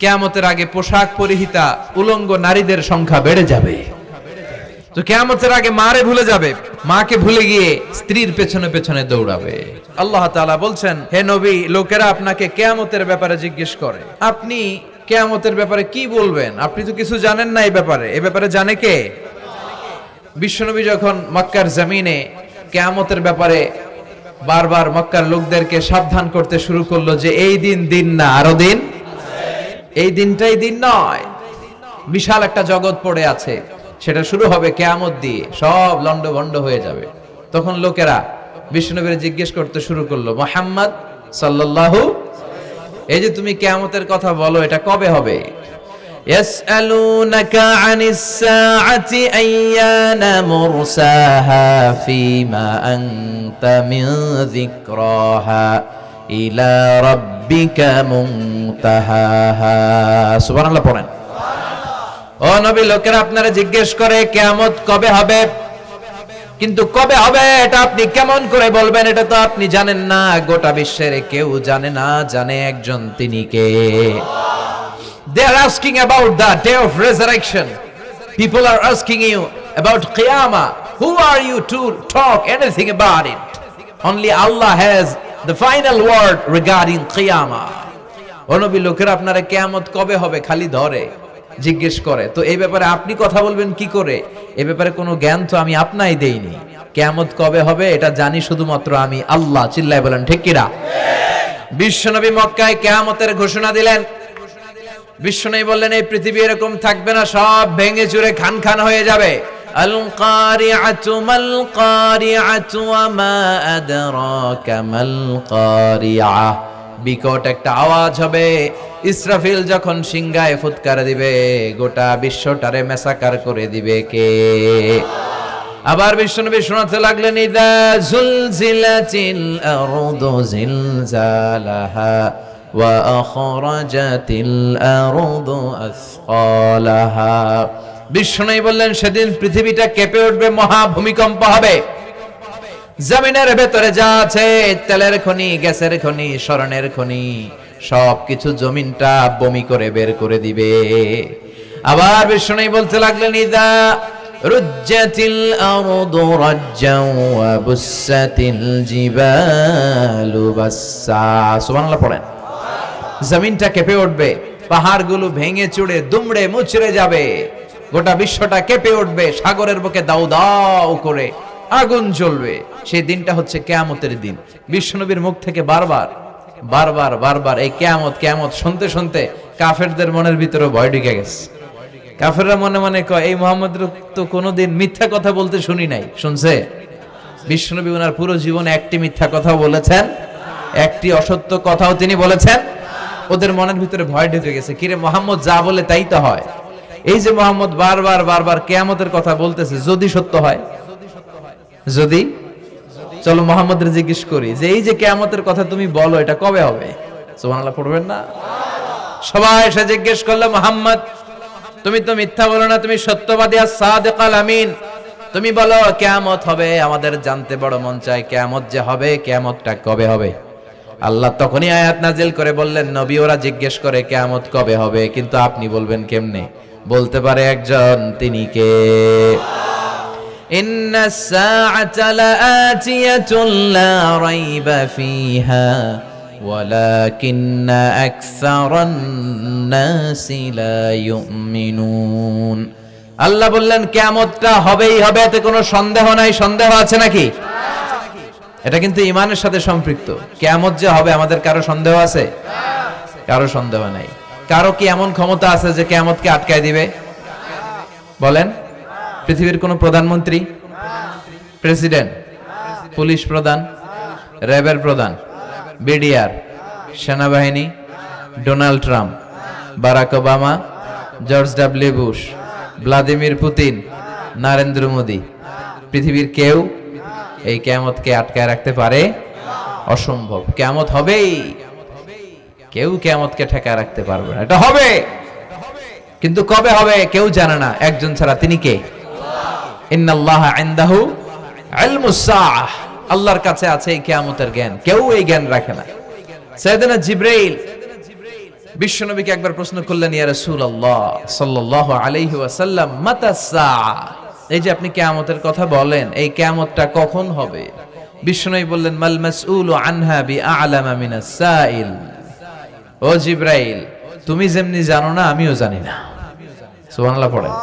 কিয়ামতের আগে পোশাক পরিহিতা উলঙ্গ নারীদের সংখ্যা বেড়ে যাবে। তো কিয়ামতের আগে মারে ভুলে যাবে, মাকে ভুলে গিয়ে স্ত্রীর পেছনে পেছনে দৌড়াবে। আল্লাহ তাআলা বলছেন, হে নবী, লোকেরা আপনাকে কিয়ামতের ব্যাপারে জিজ্ঞেস করে, আপনি কিয়ামতের ব্যাপারে কি বলবেন? আপনি তো কিছু জানেন না এই ব্যাপারে জানে কে? বিশ্বনবী যখন মক্কার জমিনে কিয়ামতের ব্যাপারে বারবার মক্কার লোকদেরকে সাবধান করতে শুরু করলো যে এই দিন না, আরো দিন, এই দিনটাই দিন নয়, বিশাল একটা জগৎ পড়ে আছে, সেটা শুরু হবে কিয়ামত দিয়ে, সব লন্ডভন্ড হয়ে যাবে। তখন লোকেরা বিশ্বনবীর জিজ্ঞেস করতে শুরু করলো, মুহাম্মদ সাল্লাল্লাহু, এই যে তুমি কিয়ামতের কথা বলো, এটা কবে হবে? ইয়াসআলুনাকা আনিস সাআতি আইয়ানা মুরসাহা ফীমা আনতা মিন যিকরাহা ইলা রাব্বিকা মুনতাহাহা। সুবহানাল্লাহ পড়েন। ও নবী, লোকেরা আপনারা জিজ্ঞেস করে কিয়ামত কবে হবে, কিন্তু কবে হবে এটা আপনি কেমন করে বলবেন? এটা তো আপনি জানেন না, গোটা বিশ্বের কেউ জানে না, জানে একজন, তিনি কে? They are asking about the day of resurrection. People are asking you about Qiyamah. Who are you to talk anything about it? Only Allah has the final word regarding Qiyamah. ও নবী, লোকেরা আপনারা কিয়ামত কবে হবে খালি ধরে জিজ্ঞেস করে, তো এই ব্যাপারে আপনি কথা বলবেন কি করে? এই ব্যাপারে কোনো জ্ঞান তো আমি আপনাই দেইনি। কিয়ামত কবে হবে এটা জানি শুধুমাত্র আমি আল্লাহ। চিল্লায় বলেন ঠিক কিনা? বিশ্বনবী মক্কায় কিয়ামতের ঘোষণা দিলেন। বিশ্বনবী বললেন, এই পৃথিবী এরকম থাকবে না, সব ভেঙে চুরে খান খান হয়ে যাবে। আল কারিআতু মাল কারিআতু ওয়া মা আদরাকা মাল কারিআহ। বিকট একটা আওয়াজ হবে, ইসরাফিল যখন সিংহায় ফুৎকার দিবে, গোটা বিশ্বটারে মেসাকার করে দিবে কে? আবার বিশ্বনবী শোনাতে লাগলেন, ইযা যুলজিলাতিল আরদু জিলজালাহা ওয়া আখরাজাতিল আরদু আসকালাহা। বিশ্বনবী বললেন, সেদিন পৃথিবীটা কেঁপে উঠবে, মহা ভূমিকম্প হবে। জমিনের ভেতরে যা আছে, তেলের খনি, গ্যাসের খনি, স্বর্ণের খনি, সবকিছু জমিনটা বমি করে বের করে দিবে। আবার বিশ্বনবী বলতে লাগলেন, ইযা রুজ্জাতিল আরদু রাজ্জাও ওয়া বুসাতিল জিবালু বাসসা। সুবহানাল্লাহ পড়েন। জমিনটা কেঁপে উঠবে, পাহাড়গুলো ভেঙে চুরে দুমড়ে মুচড়ে যাবে, গোটা বিশ্বটা কেঁপে উঠবে, সাগরের বুকে দাউ দাউ করে আগুন জ্বলবে। সেই দিনটা হচ্ছে কিয়ামতের দিন। বিশ্বনবীর মুখ থেকে বারবার বারবার বারবার এই কিয়ামত কিয়ামত শুনতে শুনতে কাফেরদের মনের ভিতরে ভয় ঢুকে গেছে। কাফেররা মনে মনে কয়, এই মুহাম্মদ তো কোনোদিন মিথ্যা কথা বলতে শুনি নাই। শুনছে? বিশ্বনবী ওনার পুরো জীবনে একটি মিথ্যা কথা বলেছেন, একটি অসত্য কথাও তিনি বলেছেন। ওদের মনের ভিতরে ভয় ঢুকে গেছে, কিরে মুহাম্মদ যা বলে তাই তো হয়। এই যে মুহাম্মদ বারবার বারবার কিয়ামতের কথা বলতেছে, যদি সত্য হয়, যদি, চলো মুহাম্মদের জিজ্ঞেস করি যে এই যে কিয়ামতের কথা তুমি বলো, এটা কবে হবে? সুবহানাল্লাহ পড়বেন না? সবাই এসে জিজ্ঞেস করলো, মুহাম্মদ তুমি তো মিথ্যা বলো না, তুমি সত্যবাদী আর সাদিকাল আমিন, তুমি বলো কিয়ামত হবে, আমাদের জানতে বড় মন চায় কিয়ামত যে হবে, কিয়ামতটা কবে হবে? আল্লাহ তখনই আয়াত নাজিল করে বললেন, নবী ওরা জিজ্ঞেস করে কিয়ামত কবে হবে, কিন্তু আপনি বলবেন কেমনে? বলতে পারে একজন, তিনি কে? ইন্নাস সাআতা লাআতিয়াতুন লা রাইবা ফিহা ওয়ালাকিন্না আকসারান নাসি লা ইউমিনুন। আল্লাহ বললেন কিয়ামতটা হবেই হবে, এতে কোনো সন্দেহ নাই। সন্দেহ আছে নাকি? এটা কিন্তু ঈমানের সাথে সম্পৃক্ত। কিয়ামত যে হবে, আমাদের কারো সন্দেহ আছে? কারো সন্দেহ নাই। কারো কি এমন ক্ষমতা আছে যে কিয়ামতকে আটকায় দিবে? বলেন। পৃথিবীর কোন প্রধানমন্ত্রী, প্রেসিডেন্ট, পুলিশ প্রধান, র্যাবের প্রধান, বিডিআর, সেনাবাহিনী, Donald Trump, Barack Obama, George W Bush, Vladimir Putin, Narendra Modi, পৃথিবীর কেউ এই কিয়ামতকে আটকায় রাখতে পারে? অসম্ভব। কিয়ামত হবেই, কেউ কিয়ামতকে ঠেকায় রাখতে পারবে না। এটা হবে, কিন্তু কবে হবে কেউ জানে না, একজন ছাড়া। তিনি কে? ইন্নাল্লাহা ইনদাহু ইলমুস সাআহ। আল্লাহর কাছে আছে এই কিয়ামতের জ্ঞান, কেউ এই জ্ঞান রাখে না। সাইয়েদনা জিবরাইল বিশ্বনবীকে একবার প্রশ্ন করলেন, ইয়া রাসূলুল্লাহ সাল্লাল্লাহু আলাইহি ওয়াসাল্লাম, মাতা সাআ, এই যে আপনি কিয়ামতের কথা বলেন, এই কিয়ামতটা কখন হবে? বিশ্বনবী বললেন, মাল মাসউলু আনহা বিআলামা মিনাস সাইল। ও জিবরাইল, তুমি যেমনি জানো না আমিও জানি না। সুবহানাল্লাহ পড়েন।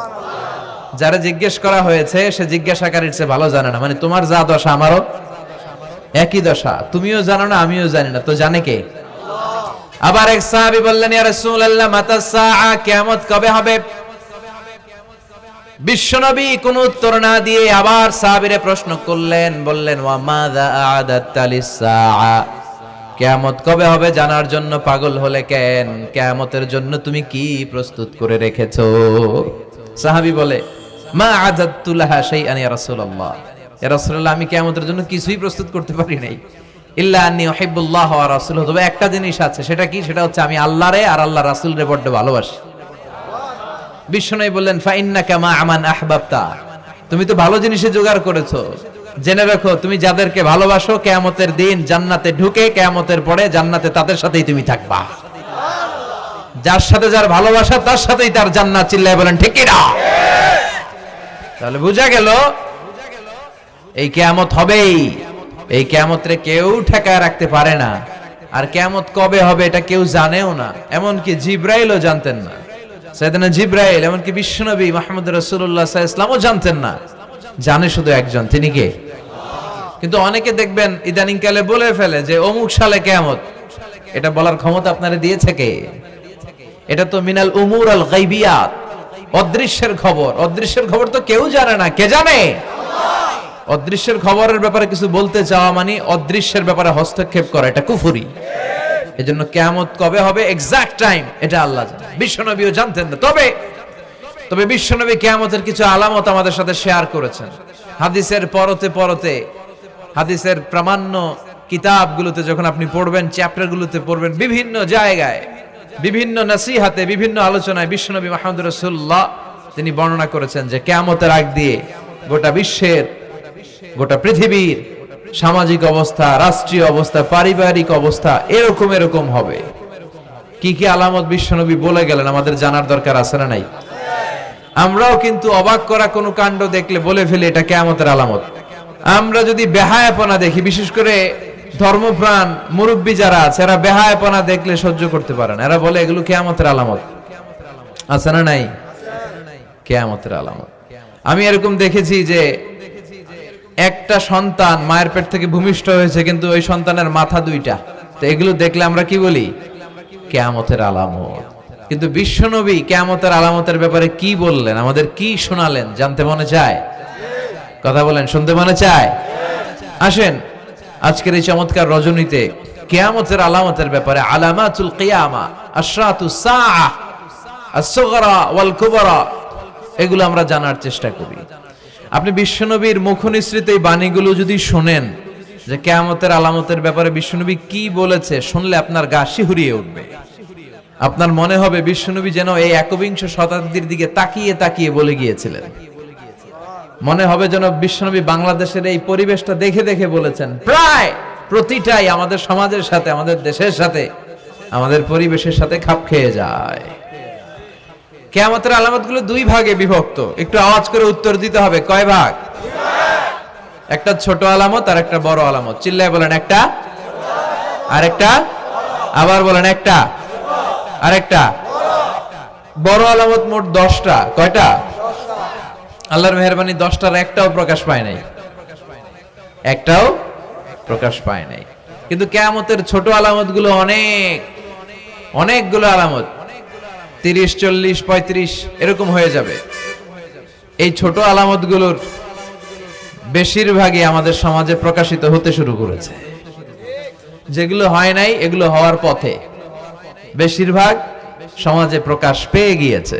যারা জিজ্ঞেস করা হয়েছে সে জিজ্ঞাসাকারীর চেয়ে ভালো জানে না, মানে তোমার যা দশা আমারও একই দশা, তুমিও জানো না আমিও জানি না, তো জানে কে? আবার এক সাহাবী বললেন, ইয়া রাসূলুল্লাহ মাতা সাআ, কিয়ামত কবে হবে? বিশ্বনবী কোন উত্তর না দিয়ে আবার সাহাবীরে প্রশ্ন করলেন, বললেন, ওয়া মাযা আ'দাতা লিস-সাআ, কিয়ামত কবে হবে জানার জন্য পাগল হলে কেন? কিয়ামতের জন্য তুমি কি প্রস্তুত করে রেখেছো? সাহাবী বলে, মা আ'দাতু লাহা শাইআন ইয়া রাসূলুল্লাহ, ইয়া রাসূলুল্লাহ আমি কিয়ামতের জন্য কিছুই প্রস্তুত করতে পারি নাই, ইল্লা আন্নী উহিব্বুল্লাহ ওয়া রাসূলুহু, তবে একটা জিনিস আছে, সেটা কি? সেটা হচ্ছে আমি আল্লাহরে আর আল্লাহর রাসূলরে বড় ভালোবাসি। বিশ্বনবী বললেন, ফা ইন্নাকা মা আমান আহবাবতা, তুমি তো ভালো জিনিসে জোগাড় করেছো, জেনে রাখো তুমি যাদেরকে ভালোবাসো কিয়ামতের দিন জান্নাতে ঢুকে কিয়ামতের পরে জান্নাতে তাদের সাথেই তুমি থাকবা। যার সাথে যার ভালোবাসা তার সাথেই তার জান্নাত। চিল্লায় বলেন ঠিক কি না? তাহলে বোঝা গেল এই কিয়ামত হবেই, এই কিয়ামতরে কেউ ঠেকায় রাখতে পারে না। আর কিয়ামত কবে হবে এটা কেউ জানেও না, এমনকি জিবরাইলও জানতেন না। সাইয়েদনা জিবরাইল, এমনকি বিশ্বনবী মুহাম্মদ রাসূলুল্লাহ সাল্লাল্লাহু আলাইহি ওয়াসাল্লামও জানতেন না, জানে শুধু একজন, তিনি কে? কিন্তু অনেকে দেখবেন ইদানিং কালে বলে ফেলে যে অমুক সালে কিয়ামত। এটা বলার ক্ষমতা আপনারে দিয়েছে কে? এটা তো মিনাল উমুর আল গায়বিয়াত, অদৃশ্যের খবর। অদৃশ্যের খবর তো কেউ জানে না, কে জানে? অদৃশ্যের খবরের ব্যাপারে কিছু বলতে চাওয়া মানে অদৃশ্যের ব্যাপারে হস্তক্ষেপ করা, এটা কুফরি। এজন্য কিয়ামত কবে হবে এক্সাক্ট টাইম এটা আল্লাহ জানেন, বিশ্বনবীও জানতেন না। তবে বিশ্বনবী কিয়ামতের কিছু আলামত আমাদের সাথে শেয়ার করেছেন। হাদিসের পরতে পরতে, হাদিসের প্রামাণ্য কিতাবগুলোতে যখন আপনি পড়বেন, চ্যাপ্টারগুলোতে পড়বেন, বিভিন্ন জায়গায়, বিভিন্ন নসিহাতে, বিভিন্ন আলোচনায় বিশ্বনবী মুহাম্মদ রাসূলুল্লাহ তিনি বর্ণনা করেছেন যে কিয়ামতের আগ দিয়ে গোটা বিশ্বের, গোটা পৃথিবীর সামাজিক অবস্থা, রাষ্ট্রীয় অবস্থা, পারিবারিক অবস্থা এরকম হবে। কি কি আলামত বিশ্বনবী বলে গেলেন আমাদের জানার দরকার আছে না নাই? আমরাও কিন্তু অবাক করা কোনো কাণ্ড দেখলে বলে ফেলি এটা কিয়ামতের আলামত। আমরা যদি বেহায়াপনা দেখি, বিশেষ করে ধর্মপ্রাণ মুরব্বী যারা আছে, এরা বেহায়াপনা দেখলে সহ্য করতে পারে না, এরা বলে এগুলো কিয়ামতের আলামত। আছে না নাই? কিয়ামতের আলামত। আমি এরকম দেখেছি যে একটা সন্তান মায়ের পেট থেকে ভূমিষ্ঠ হয়েছে, কিন্তু ওই সন্তানের মাথা দুইটা। তো এগুলো দেখলে আমরা কি বলি? কিয়ামতের আলামত। কিন্তু বিশ্বনবী কিয়ামতের আলামতের ব্যাপারে কি বললেন, আমাদের কি শোনালেন, জানতে মনে চায়? কথা বলেন, শুনতে মনে চায়? আসেন আজকের এই চমৎকার রজনীতে কিয়ামতের আলামতের ব্যাপারে, আলামাতুল কিয়ামা, আশরাতুস সাআ, আস-সুগরা ওয়াল কুবরা, এগুলো আমরা জানার চেষ্টা করি। আপনি বিশ্বনবীর মুখনিসৃত এই বাণীগুলো যদি শোনেন যে কিয়ামতের আলামতের ব্যাপারে বিশ্বনবী কি বলেছে, শুনলে আপনার গা শিহরিয়ে উঠবে। আপনার মনে হবে বিশ্বনবী যেন এই একবিংশ শতাব্দীর দিকে তাকিয়ে তাকিয়ে বলে গিয়েছিলেন। মনে হবে যেন বিশ্বনবী বাংলাদেশের এই পরিবেশটা দেখে দেখে বলেছেন। প্রায় প্রতিটাই আমাদের সমাজের সাথে, আমাদের দেশের সাথে, আমাদের পরিবেশের সাথে খাপ খেয়ে যায়। কিয়ামতের আলামতগুলো দুই ভাগে বিভক্ত। একটু আওয়াজ করে উত্তর দিতে হবে, কয় ভাগ? একটা ছোট আলামত আর একটা বড় আলামত। চিল্লায় বলেন একটা, আরেকটা, আবার বলেন একটা, আরেকটা। বড় আলামত মোট 10টা। কয়টা? আল্লাহর মেহেরবানি 10টার একটাও প্রকাশ পায় নাই, একটাও প্রকাশ পায় নাই। কিন্তু কিয়ামতের ছোট আলামতগুলো অনেকগুলো আলামত, 30, 40, 35 এরকম হয়ে যাবে। এই ছোট আলামতগুলোর বেশিরভাগই আমাদের সমাজে প্রকাশিত হতে শুরু করেছে। যেগুলো হয় নাই এগুলো হওয়ার পথে, বেশিরভাগ সমাজে প্রকাশ পেয়ে গিয়েছে।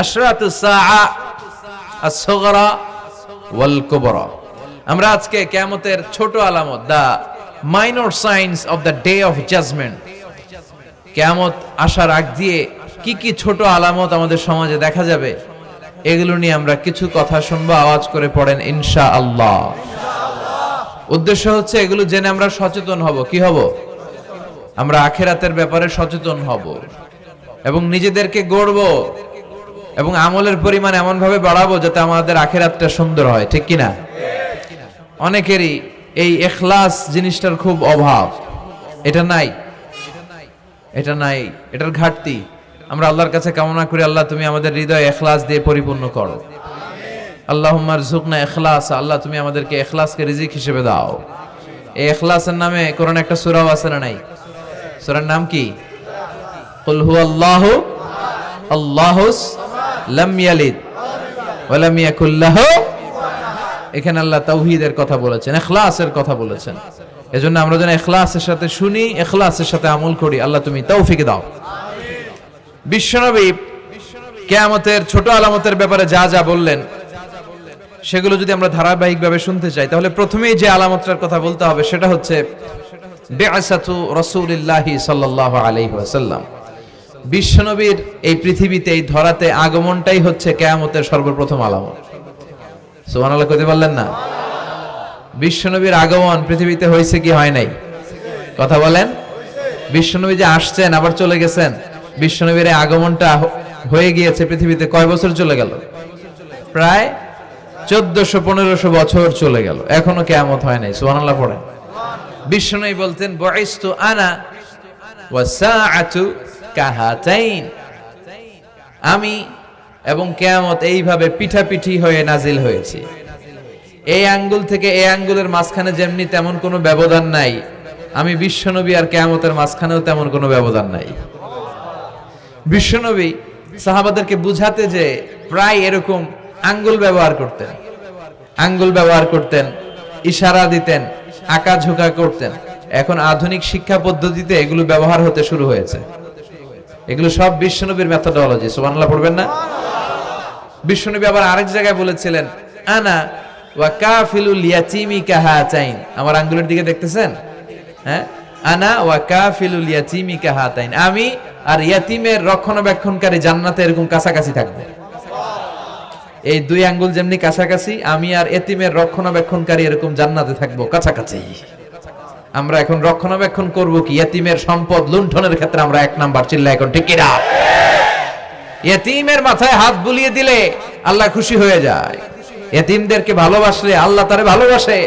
আশরাতুস সাআ, আস-সুগরা ওয়াল কুবরা। আমরা আজকে কিয়ামতের ছোট আলামত, the minor signs of the day of judgement, কিয়ামত আসার আগ দিয়ে কি কি ছোট আলামত আমাদের সমাজে দেখা যাবে, এগুলো নিয়ে আমরা কিছু কথা শুনবো। আওয়াজ করে পড়েন ইনশাআল্লাহ। উদ্দেশ্য হচ্ছে এগুলো জেনে আমরা সচেতন হব। কি হব? আমরা আখিরাতের ব্যাপারে সচেতন হব। এবং নিজেদেরকে গড়বো এবং আমলের পরিমাণ এমন ভাবে বাড়াবো যাতে আমাদের আখিরাতটা সুন্দর হয়, ঠিক কিনা? অনেকেরই এই ইখলাস জিনিসটার খুব অভাব, এটা নাই, এটার ঘাটতি। আমরা আল্লাহর কাছে কামনা করি, আল্লাহ তুমি আমাদের হৃদয় ইখলাস দিয়ে পরিপূর্ণ করো। আল্লাহুম্মা রযুকনা ইখলাস, আল্লাহ তুমি আমাদেরকে ইখলাসকে রিজিক হিসেবে দাও। এই ইখলাসের নামে কোরআনে একটা সূরাও আছে না নাই? সূরার নাম কি? কুল হুয়াল্লাহু আল্লাহুস লাম ইয়ালিদ ওয়া লাম ইয়াকুল লাহু। এখানে আল্লাহ তাওহীদের কথা বলেছেন, ইখলাসের কথা বলেছেন। এজন্য আমরা যেন ইখলাসের সাথে শুনি, ইখলাসের সাথে আমল করি। আল্লাহ তুমি তৌফিক দাও। বিশ্বনবী কিয়ামতের ছোট আলামতের ব্যাপারে যা যা বললেন সেগুলো যদি আমরা ধারাবাহিকভাবে শুনতে চাই, তাহলে প্রথমেই যে আলামতটার কথা বলতে হবে সেটা হচ্ছে বিআসাতু রাসূলিল্লাহি সাল্লাল্লাহু আলাইহি ওয়াসাল্লাম। বিশ্বনবীর এই পৃথিবীতে, এই ধরাতে আগমনটাই হচ্ছে কিয়ামতের সর্বপ্রথম আলামত। সুবহানাল্লাহ কইতে পারলেন না? বিশ্বনবীর আগমন পৃথিবীতে হয়েছে কি হয় নাই? কথা বলেন। বিশ্বনবী যে আসছেন আবার চলে গেছেন, বিশ্বনবীর এই আগমনটা হয়ে গিয়েছে পৃথিবীতে কয় বছর চলে গেল? প্রায় 1400-1500 বছর চলে গেল, এখনো কিয়ামত হয় নাই। সুবহানাল্লাহ পড়েন। বিশ্বনবী বলতেন বুইসতু আনা ওয়া সাআতু কাহাতাইন, আমি এবং কিয়ামত এইভাবে পিঠাপিঠি হয়ে নাজিল হয়েছি। এই আঙ্গুল থেকে এই আঙ্গুলের মাঝখানে যেমনি তেমন কোনো ব্যবধান নাই, আমি বিশ্বনবী আর কিয়ামতের মাঝখানেও তেমন কোনো ব্যবধান নাই। বিশ্বনবী সাহাবাদেরকে বুঝাতে যে প্রায় এরকম আঙ্গুল ব্যবহার করতেন, ইশারা দিতেন, আঁকা ঝোঁকা করতেন। এখন আধুনিক শিক্ষা পদ্ধতিতে এগুলো ব্যবহার হতে শুরু হয়েছে। এগুলো সব বিশ্বনবীর মেথোডোলজি। সুবহানাল্লাহ পড়বেন না? বিশ্বনবী আবার আরেক জায়গায় বলেছিলেন আনা ওয়া কাফিলুল ইয়াতীমি কাহাতাইন, আমার আঙ্গুলের দিকে দেখতেছেন? হ্যাঁ, আনা ওয়া কাফিলুল ইয়াতীমি কাহাতাইন, আমি আর ইয়াতীমের রক্ষণাবেক্ষণকারী জান্নাতে এরকম কাছাকাছি থাকবো। এই দুই আঙ্গুল যেমনি কাছাকাছি, আমি আর ইয়াতীমের রক্ষণাবেক্ষণকারী এরকম জান্নাতে থাকবো কাছাকাছি। আমরা এখন রক্ষণাবেক্ষণ করব কি? ইয়াতীমের সম্পদ লুণ্ঠনের ক্ষেত্রে আমরা এক নাম্বার, চিল্লায় এখন ঠিক কিনা? ইয়াতীমের মাথায় হাত বুলিয়ে দিলে আল্লাহ খুশি হয়ে যায়। ইয়াতীমদেরকে ভালোবাসলে আল্লাহ তারে ভালোবাসে।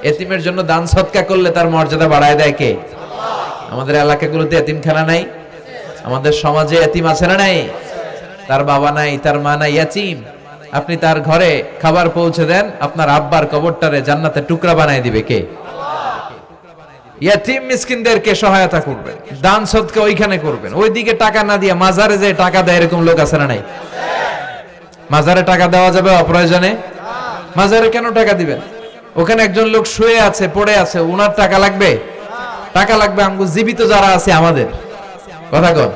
ইয়াতীমের জন্য দান সদকা করলে তার মর্যাদা বাড়ায় দেয় কে? আমাদের এলাকাগুলোতে ইয়াতীমখানা নাই? আমাদের সমাজে ইয়াতীম আছে না নাই? তার বাবা নাই, তার মা নাই, ইয়াতীম। আপনি তার ঘরে খাবার পৌঁছে দেন, আপনার আব্বার কবরটারে জান্নাতে টুকরা বানায় দিবে কে? ইয়াতীম মিসকিনদেরকে সহায়তা করবেন, দান সদকা ওইখানে করবেন। ওইদিকে টাকা না দিয়ে মাজারে যে টাকা দেয় এরকম লোক আছে না নাই? মাজারে টাকা দেওয়া যাবে অপ্রয়োজনে? মাজারে কেন টাকা দিবেন? ওখানে একজন লোক শুয়ে আছে, পড়ে আছে, উনার টাকা লাগবে? টাকা লাগবে আমগো জীবিত যারা আছে আমাদের। কথা কন।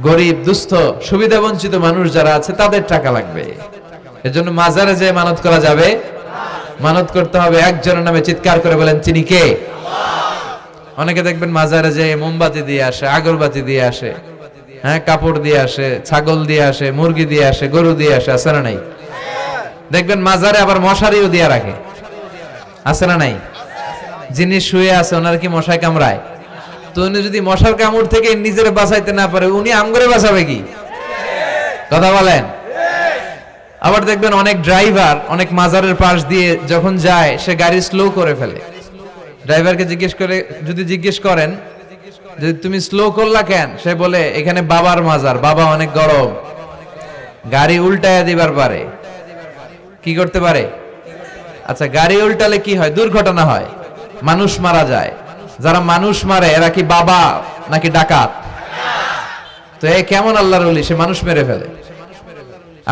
গরিব, দুস্থ, সুবিধা বঞ্চিত মানুষ যারা আছে তাদের টাকা লাগবে। এজন্য মাজারে যে মানত করা যাবে? মানত করতে হবে একজনের নামে, চিৎকার করে বলেন চিনি কে? অনেকে দেখবেন মাজারে যে মোমবাতি দিয়ে আসে, আগরবাতি দিয়ে আসে, হ্যাঁ, কাপড় দিয়ে আসে, ছাগল দিয়ে আসে, মুরগি দিয়ে আসে, গরু দিয়ে আসে, আছে না নাই? দেখবেন মাজারে আবার মশারিও দিয়ে রাখে, আছে না নাই? যিনি শুয়ে আছে ওনার কি মশায় কামড়ায়? তো উনি যদি মশার কামড় থেকে নিজের বাঁচাইতে না পারে, উনি আমগরে বাঁচাবে কি? কথা বলেন। আবার দেখবেন অনেক ড্রাইভার অনেক মাজারের পাশ দিয়ে যখন যায় সে গাড়ি স্লো করে ফেলে। ড্রাইভারকে জিজ্ঞেস করেন যে তুমি স্লো করলা কেন? সে বলে এখানে বাবার মাজার, বাবা অনেক গরম। গাড়ি উল্টায়া দিবার পারে। কি করতে পারে? আচ্ছা, গাড়ি উল্টালে কি হয়? দুর্ঘটনা হয়, মানুষ মারা যায়। যারা মানুষ মারে এরা কি বাবা নাকি ডাকাত? তো এ কেমন আল্লাহর ওলি, সে মানুষ মেরে ফেলে।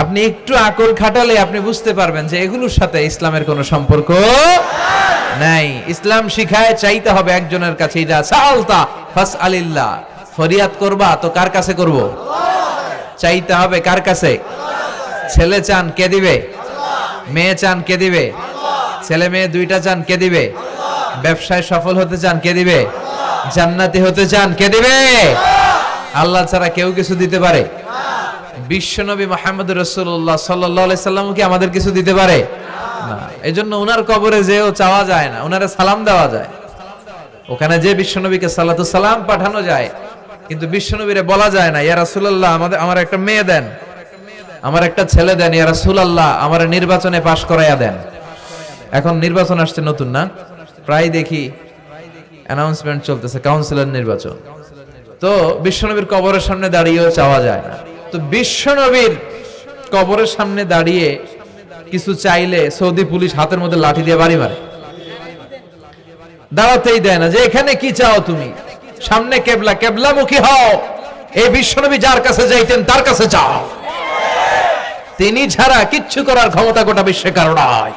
আপনি একটু আকল খাটালে আপনি বুঝতে পারবেন যে এগুলোর সাথে ইসলামের কোনো সম্পর্ক নাই। ইসলাম শিখায় চাইতে হবে একজনের কাছে। ইদা সাআলতা ফাসআলিল্লাহ, ফরিয়াদ করবা তো কার কাছে করব? চাইতে হবে কার কাছে? ছেলে চান কে দিবে? মেয়ে চান কে দিবে? ছেলে মেয়ে দুইটা চান কে দিবে? ব্যবসায় সফল হতে চান কে দিবে? জান্নাতি হতে চান কে দিবে? আল্লাহ ছাড়া কেউ কিছু দিতে পারে? বিশ্বনবী মুহাম্মদ রাসূলুল্লাহ সাল্লাল্লাহু আলাইহি সাল্লাম কি আমাদের কিছু দিতে পারে? না। এজন্য ওনার কবরে যেও চাওয়া যায় না, ওনারে সালাম দেওয়া যায়। ওখানে যে বিশ্বনবীকে সালাতু সালাম পাঠানো যায়, কিন্তু বিশ্বনবীরে বলা যায় না, ইয়া রাসূলুল্লাহ আমার একটা মেয়ে দেন, আমার একটা ছেলে দেন, ইয়া রাসূলুল্লাহ আমার নির্বাচনে পাশ করাইয়া দেন। এখন নির্বাচন আসছে নতুন না, প্রায় দেখি অ্যানাউন্সমেন্ট চলতেছে কাউন্সিলর নির্বাচন। তো বিশ্বনবীর কবরের সামনে দাঁড়িয়েও চাওয়া যায় না। তো বিশ্বনবীর কবরের সামনে দাঁড়িয়ে কিছু চাইলে সৌদি পুলিশ হাতের মধ্যে লাঠি দিয়ে বাড়ি মারে, দাঁড়াতেই দেয় না। যে এখানে কি চাও তুমি, সামনে কেবলা, কেবলামুখী হও। এই বিশ্বনবী যার কাছে যাইতেন তার কাছে যাও, তিনি ছাড়া কিচ্ছু করার ক্ষমতা গোটা বিশ্বে কারো নাই।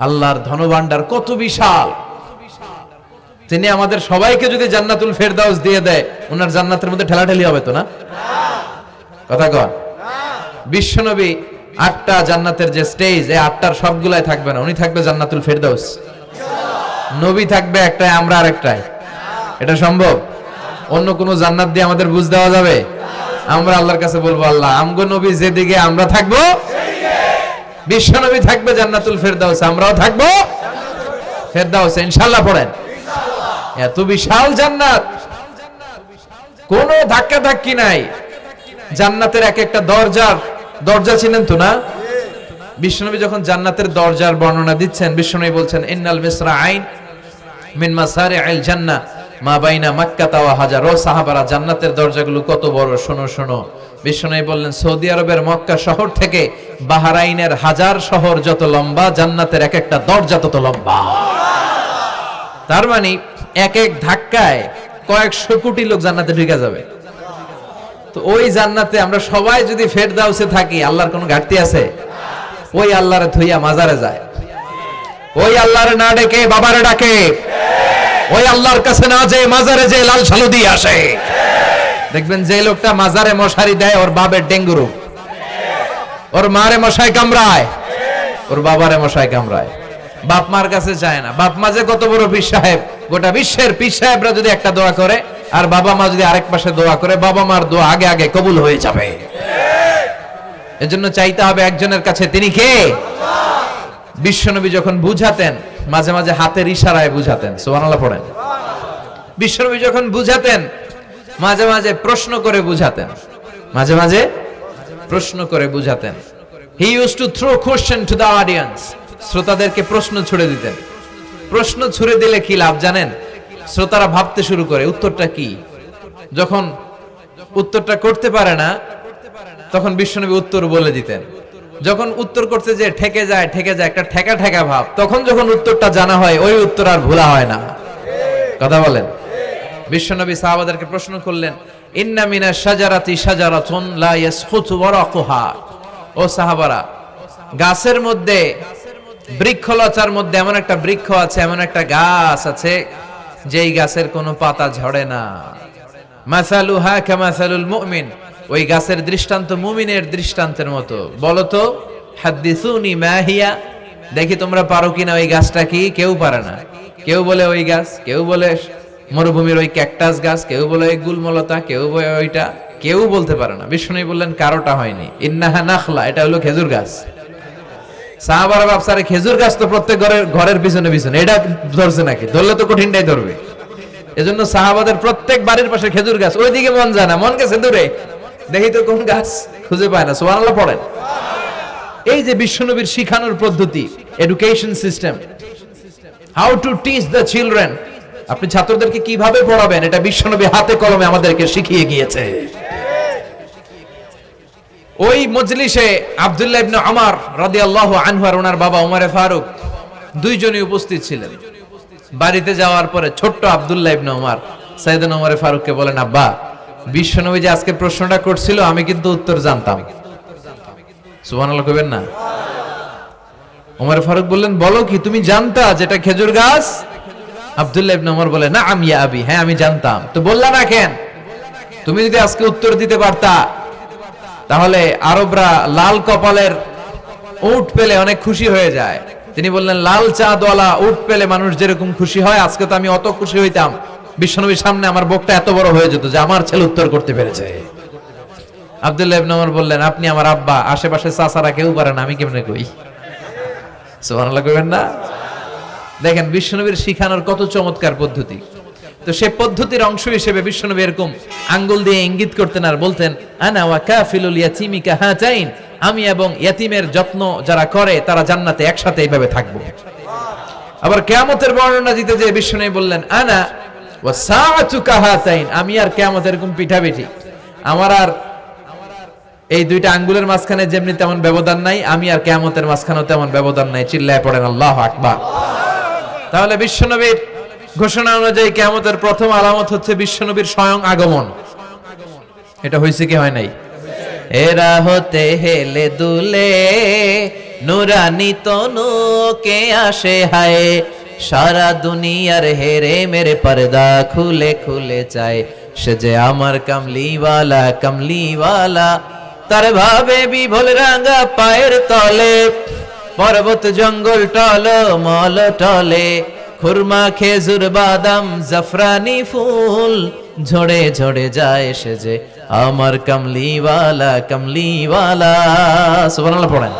আল্লাহর ধনভাণ্ডার কত বিশাল, তিনি আমাদের সবাইকে যদি জান্নাতুল ফেরদাউস দিয়ে দেয়, ওনার জান্নাতের মধ্যে ঠেলাঠেলি হবে তো না? কথা কন। বিশ্বনবী 8টা জান্নাতের যে স্টেজ, এই 8টার সবগুলাই থাকবে না, উনি থাকবে জান্নাতুল ফেরদাউস। নবী থাকবে একটাই, আমরা আরেকটাই। এটা সম্ভব? অন্য কোন জান্নাত দিয়ে আমাদের বুঝ দেওয়া যাবে? আমরা আল্লাহর কাছে বলবো, আল্লাহ আমগো নবী যেদিকে, আমরা থাকবো বিশ্বনবী থাকবে জান্নাতুল ফেরদাউস, আমরাও থাকবো ফেরদাউসে ইনশাআল্লাহ। পড়েন, এত বিশাল জান্নাত, কোনো ধাক্কা ধাক্কি নাই। জান্নাতের এক একটা দরজা চিনেন তো না? বিশ্বনবী যখন জান্নাতের দরজার বর্ণনা দিচ্ছেন, বিশ্বনবী বলছেন ইন্নাল মিসরাআইন মিন মাসারি'আল জান্নাহ মা বাইনা মাক্কাতা ওয়া হাজার। ও সাহাবারা, জান্নাতের দরজাগুলো কত বড়, শোনো শোনো। বিশ্বনবী বললেন সৌদি আরবের মক্কা শহর থেকে বাহরাইনের হাজার শহর যত লম্বা, জান্নাতের এক একটা দরজা তত লম্বা। তার মানে এক এক ধাক্কায় কয়েকশো কোটি লোক জান্নাতে ঢুকে যাবে। তো ওই জান্নাতে আমরা সবাই যদি ফেরদাউসে থাকি, আল্লাহর কোনো ঘাটতি আছে? ওই আল্লাহরে থইয়া মাজারে যায়, ওই আল্লাহরে না ডেকে বাবারে ডাকে, ওই আল্লাহর কাছে না যেয়ে মাজারে যে লাল সালু দিয়ে আসে। দেখবেন যে লোকটা মাজারে মশারি দেয়, ওর বাবের ডেঙ্গু রোগ, ওর মারে মশাই কামড়ায়, ওর বাবারে মশাই কামড়ায়। বাপ মার কাছে যায় না। বাপ মা যে কত বড় পীর সাহেব, গোটা বিশ্বের পীর সাহেবরা যদি একটা দোয়া করে আর বাবা মা যদি আরেক পাশে দোয়া করে, বাবা মার দোয়া আগে আগে কবুল হয়ে যাবে। এজন্য চাইতে হবে একজনের কাছে, তিনি কে? বিশ্বনবী যখন বুঝাতেন, মাঝে মাঝে হাতের ইশারায় বুঝাতেন। সুবহানাল্লাহ পড়েন। বিশ্বনবী যখন বুঝাতেন, মাঝে মাঝে প্রশ্ন করে বুঝাতেন, মাঝে মাঝে প্রশ্ন করে বুঝাতেন। He use to throw question to the audience. শ্রোতাদেরকে প্রশ্ন ছুড়ে দিতেন। প্রশ্ন ছুড়ে দিলে কি লাভ জানেন? শ্রোতারা ভাবতে শুরু করে উত্তরটা কি। যখন উত্তরটা করতে পারে না, তখন বিশ্বনবী উত্তর বলে দিতেন। যখন উত্তর করতে যে ঠেকে যায় একটা ঠেকা ঠেকা ভাব, তখন যখন উত্তরটা জানা হয়, ওই উত্তর আর ভোলা হয় না। কথা বলেন। বিশ্বনবী সাহাবাদেরকে প্রশ্ন করলেন, ইন্না মিনাশ শাজারাতি শাজারাতুন লা ইয়াসকুতু ওয়ারাকুহা। ও সাহাবারা, গাছের মধ্যে, বৃক্ষলতার মধ্যে এমন একটা বৃক্ষ আছে, এমন একটা গাছ আছে, যেই গাছের কোনো পাতা ঝরে না। মাসালুহা কামাসালুল মুমিন। ওই গাছের দৃষ্টান্ত মুমিনের দৃষ্টান্তের মতো। বলো তো, হাদ্দিসুনি মা হিয়া, দেখি তোমরা পারো কিনা ওই গাছটা কি? কেউ পারে না। কেউ বলে ওই গাছ, কেউ বলে মরুভূমির ওই ক্যাকটাস গাছ, কেউ বলে ওই গুলমলতা, কেউ বলে ওইটা, কেউ বলতে পারে না। বিষ্ণু বললেন কারোটা হয়নি। ইন্নাহা নাখলা, এটা হলো খেজুর গাছ। সাহাবারা ভাবসারে খেজুর গাছ তো প্রত্যেক ঘরের পিছনে পিছনে, এটা ধরছে নাকি? ধরলে তো কঠিনটাই ধরবে। এজন্য সাহাবাদের প্রত্যেক বাড়ির পাশে খেজুর গাছ। ওইদিকে মন যায় না, মন গেছে দূরে, দেখি তো কোন গাছ, খুঁজে পায় না। সুবহানাল্লাহ পড়েন। এই যে বিশ্বনবীর শিখানোর পদ্ধতি, education system, how to teach the children, আপনি ছাত্রদেরকে কিভাবে পড়াবেন, এটা বিশ্বনবী হাতে কলমে আমাদেরকে শিখিয়ে গিয়েছে। ওই মজলিসে আব্দুল্লাহ ইবনে ওমর রাদিয়াল্লাহু আনহু আর ওনার বাবা ওমরে ফারুক দুইজনই উপস্থিত ছিলেন। বাড়িতে যাওয়ার পরে ছোট্ট আব্দুল্লাহ ইবনে ওমর সাইয়েদনা ওমরে ফারুককে বলেন, আব্বা, বিশ্বনবী যে আজকে প্রশ্নটা করছিল, আমি কিন্তু উত্তর জানতাম। সুবহানাল্লাহ কইবেন না? ওমরে ফারুক বললেন, বলো কি, তুমি জানতা যেটা খেজুর গাছ? আব্দুল্লাহ ইবনে ওমর বলে, না আমি আবি, হ্যাঁ আমি জানতাম। তো বললা না কেন? তুমি যদি আজকে উত্তর দিতে পারতা, তাহলে আরবরা লাল কপালের উট পেলে অনেক খুশি হয়ে যায়। তিনি বললেন, লাল চাঁদওয়ালা উট পেলে মানুষ যেরকম খুশি হয়, আজকে তো আমি অত খুশি হইতাম, বিশ্বনবীর সামনে আমার বুকটা এত বড় হয়ে যেত যে আমার ছেলে উত্তর করতে পেরেছে। আব্দুল্লাহ ইবনে ওমর বললেন, আপনি আমার আব্বা, আশেপাশে চাচারা কেউ পারে না, আমি কেমনে কই? সুবহানাল্লাহ কইবেন না? দেখেন বিশ্বনবীর শিখানোর কত চমৎকার পদ্ধতি। তো সে পদ্ধতির অংশ হিসেবে বিশ্বনবী এরকম আঙ্গুল দিয়ে ইঙ্গিত করতেন আর বলতেন, আনা ওয়া কাফিলুল ইয়াতীমি কাহাতাইন, আমি এবং ইয়াতিমের যত্ন যারা করে তারা জান্নাতে একসাথে এইভাবে থাকবো। আবার কিয়ামতের বর্ণনা দিতে যে বিশ্বনবী বললেন, আনা ওয়া সাআতু কাহাতাইন, আমি আর কিয়ামত এরকম পিঠাপিঠি, আমার আর এই দুইটা আঙ্গুলের মাঝখানে যেমনি তেমন ব্যবধান নাই, আমি আর কিয়ামতের মাঝখানেও তেমন ব্যবধান নাই। চিল্লায় পড়েন আল্লাহু আকবার। তাহলে বিশ্বনবীর ঘোষণা অনুযায়ী কিয়ামতের প্রথম আলামত হচ্ছে বিশ্বনবীর স্বয়ং আগমন। এটা হয়েছে কি হয় নাই? এরা হতে হেলে দুলে নুরানি তনু কে আসে হায়, সারা দুনিয়ার হেরে মেরে পর্দা খুলে খুলে চায়, সে যে আমার কামলিওয়ালা কামলিওয়ালা, তার ভাবে বিভোল রাঙা পায়ের তলে, পর্বত জঙ্গল টল মল টলে, খুরমা খেজুর বাদাম জাফরানি ফুল, ঝরে ঝরে যায় সে যে আমার কামলিওয়ালা কামলিওয়ালা। সুবহানাল্লাহ পড়েন।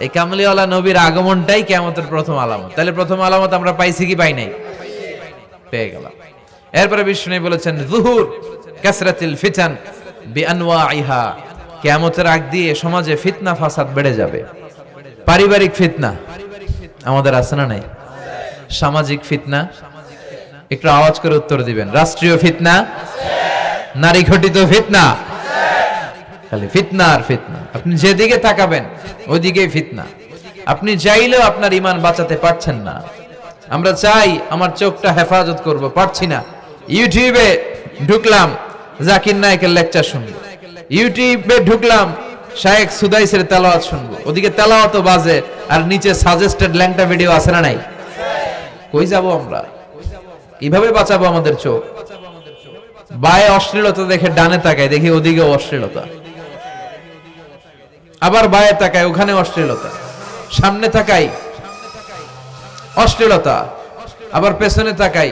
এই কামলিওয়ালা নবীর আগমনটাই কিয়ামতের প্রথম আলামত। তাহলে প্রথম আলামত আমরা পাইছি কি পাই নাই? পেয়ে গেলাম। এরপরে বিষ্ণু বলেছেন, যুহুর কাসরাতিল ফিতান বিআনওয়াইহা, কিয়ামতের আগ দিয়ে সমাজে ফিতনা ফাসাদ বেড়ে যাবে। পারিবারিক ফিতনা আমাদের আছে না নাই? সামাজিক ফিতনা, একটু আওয়াজ করে উত্তর দিবেন। রাষ্ট্রীয় ফিতনা, নারী ঘটিত ফিতনা, খালি ফিতনা আর ফিতনা। আপনি যেদিকে তাকাবেন ওইদিকেই ফিতনা। আপনি চাইলেও আপনার ঈমান বাঁচাতে পারছেন না। আমরা চাই আমার চোখটা হেফাজত করব, পারছি না। ইউটিউবে ঢুকলাম, জাকির নায়েকের লেকচার শুনবো। ইউটিউবে ঢুকলাম, শায়েখ সুদাইসের তেলাওয়াত শুনবো। ওদিকে তেলাওয়াতও বাজে আর নিচে সাজেস্টেড ল্যাংটা ভিডিও আছে না নাই? কই যাব আমরা? কিভাবে বাঁচাবো আমাদের চোখ? বায়ে অশ্লীলতা দেখে ডানে তাকায়, দেখি ওদিকে অশ্লীলতা, আবার বায়ে তাকায় ওখানে অশ্লীলতা, সামনে তাকাই অশ্লীলতা, আবার পেছনে তাকাই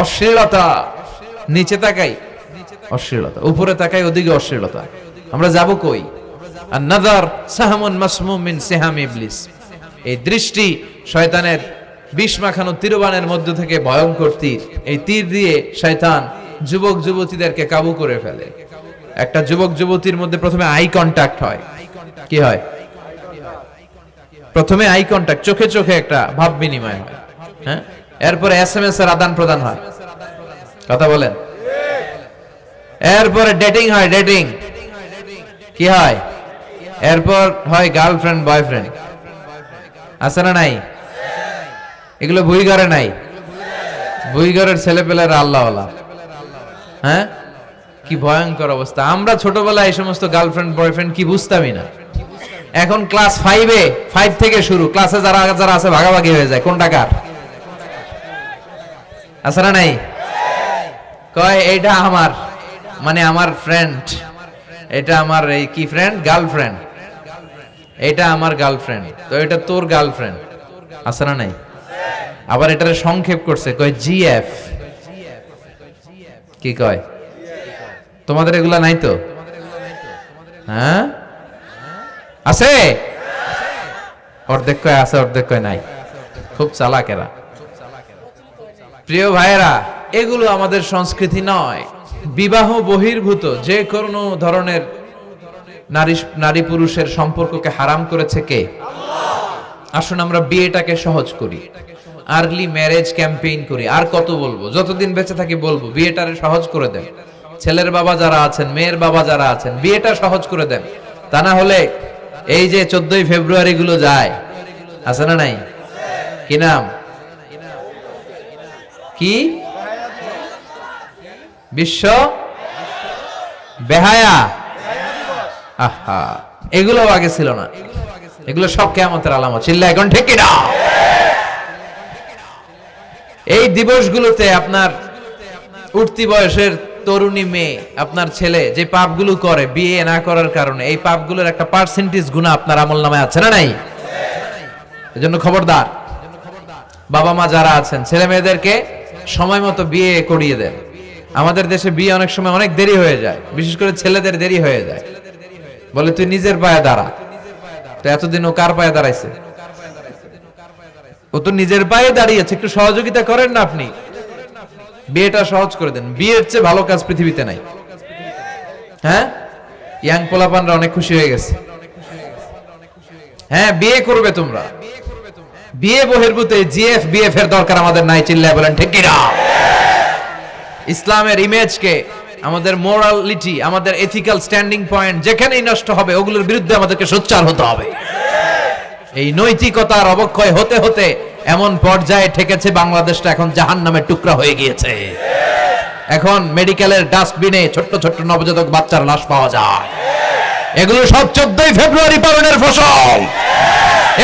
অশ্লীলতা, নিচে তাকাই অশ্লীলতা, উপরে তাকাই ওদিকে অশ্লীলতা। আমরা যাব কই? আর নাযার সাহামুন মাসমুম মিন সিহাম ইবলিস, এই দৃষ্টি শয়তানের বিষ মাখানো তীরবানের মধ্য থেকে ভয়ঙ্কর তীর। এই তীর দিয়ে শয়তান যুবক যুবতীদেরকে কাবু করে ফেলে। একটা যুবক যুবতীর মধ্যে প্রথমে আই কন্টাক্ট হয়। কি হয়? প্রথমে আই কন্টাক্ট, চোখে চোখে একটা ভাব বিনিময় হয়। হ্যাঁ, এরপরে এসএমএস এর আদান প্রদান হয়। কথা বলেন। এরপরে ডেটিং হয়। ডেটিং কি হয়? এরপর হয় গার্লফ্রেন্ড বয়ফ্রেন্ড। আছে না নাই? এগুলো ভুইঘরে নাই। ভুইঘরের ছেলেপেলেরা আল্লাহওয়ালা। হ্যাঁ, কি ভয়ঙ্কর অবস্থা। আমরা ছোটবেলায় এই সমস্ত গার্লফ্রেন্ড বয়ফ্রেন্ড কি বুঝতামই না। এখন ক্লাস 5 থেকে শুরু, ক্লাসে যারা যারা আছে ভাগাভাগি হয়ে যায় কোনটা কার। আছে না নাই? কয় এইটা আমার, মানে আমার ফ্রেন্ড, এটা আমার এই কি ফ্রেন্ড, গার্লফ্রেন্ড, এটা আমার গার্লফ্রেন্ড, তো এটা তোর গার্লফ্রেন্ড। আছে না নাই? আবার এটারে সংক্ষেপ করছে, কয় জিএফ। কি কয়? তোমাদের এগুলা নাই তো? হ্যাঁ আছে, অর্ধেক কয় আছে, অর্ধেক কয় নাই। খুব চালাকেরা। প্রিয় ভাইয়েরা, এগুলো আমাদের সংস্কৃতি নয়। বিবাহ বহির্ভূত যে কোনো ধরনের নারী পুরুষের সম্পর্ককে হারাম করেছে কে? আসুন আমরা বিয়েটাকে সহজ করি, আর্লি ম্যারেজ ক্যাম্পেইন করি। আর কত বলবো? যতদিন বেঁচে থাকি বলবো, বিয়েটারে সহজ করে দেন। ছেলের বাবা যারা আছেন, মেয়ের বাবা যারা আছেন, বিয়েটা সহজ করে দেন। তা না হলে এই যে 14ই ফেব্রুয়ারি গুলো যায়, আছে না নাই? কি নাম? কি? বিশ্ব বেহায়া। আহা, এগুলো আগে ছিল না। এগুলো সব কিয়ামতের আলামত। চিল্লা এখন ঠিক কিনা? এই দিবসগুলোতে আপনার উঠতি বয়সের তরুণী মেয়ে, আপনার ছেলে যে পাপগুলো করে বিয়ে না করার কারণে, এই পাপগুলোর একটা পার্সেন্টেজ গুনাহ আপনার আমলনামায় আছে না নাই? এজন্য খবরদার, বাবা মা যারা আছেন ছেলে মেয়েদেরকে সময় মতো বিয়ে করিয়ে দেন। আমাদের দেশে বিয়ে অনেক সময় অনেক দেরি হয়ে যায়, বিশেষ করে ছেলেদের দেরি হয়ে যায়। বলে তুই নিজের পায়ে দাঁড়া। তো এতদিন ও কার পায়ে দাঁড়াইছে? ও তো নিজের পায়ে দাঁড়িয়েছে, একটু সহযোগিতা করেন না আপনি। বিয়েটা সহজ করে দেন, বিয়ের চেয়ে ভালো কাজ পৃথিবীতে নাই। হ্যাঁ, ইয়াং পোলাপানরা অনেক খুশি হয়ে গেছে। হ্যাঁ, বিয়ে করবে তোমরা, বিয়ে বহির্ভূত জিএফ বিএফ এর দরকার আমাদের নাই। চিল্লায় বলেন ঠিক কিনা? ইসলামের ইমেজকে, আমাদের মোরালিটি, আমাদের এথিক্যাল স্ট্যান্ডিং পয়েন্ট যেখানেই নষ্ট হবে ওগুলোর বিরুদ্ধে আমাদেরকে সোচ্চার হতে হবে। এই নৈতিকতার অবক্ষয় হতে হতে এমন পর্যায়ে ঠেকেছে বাংলাদেশটা এখন জাহান্নামের টুকরা হয়ে গিয়েছে। এখন মেডিকেলের ডাস্টবিনে ছোট্ট ছোট্ট নবজাতক বাচ্চার লাশ পাওয়া যায়। এগুলো সব 14ই ফেব্রুয়ারি পালনের ফসল।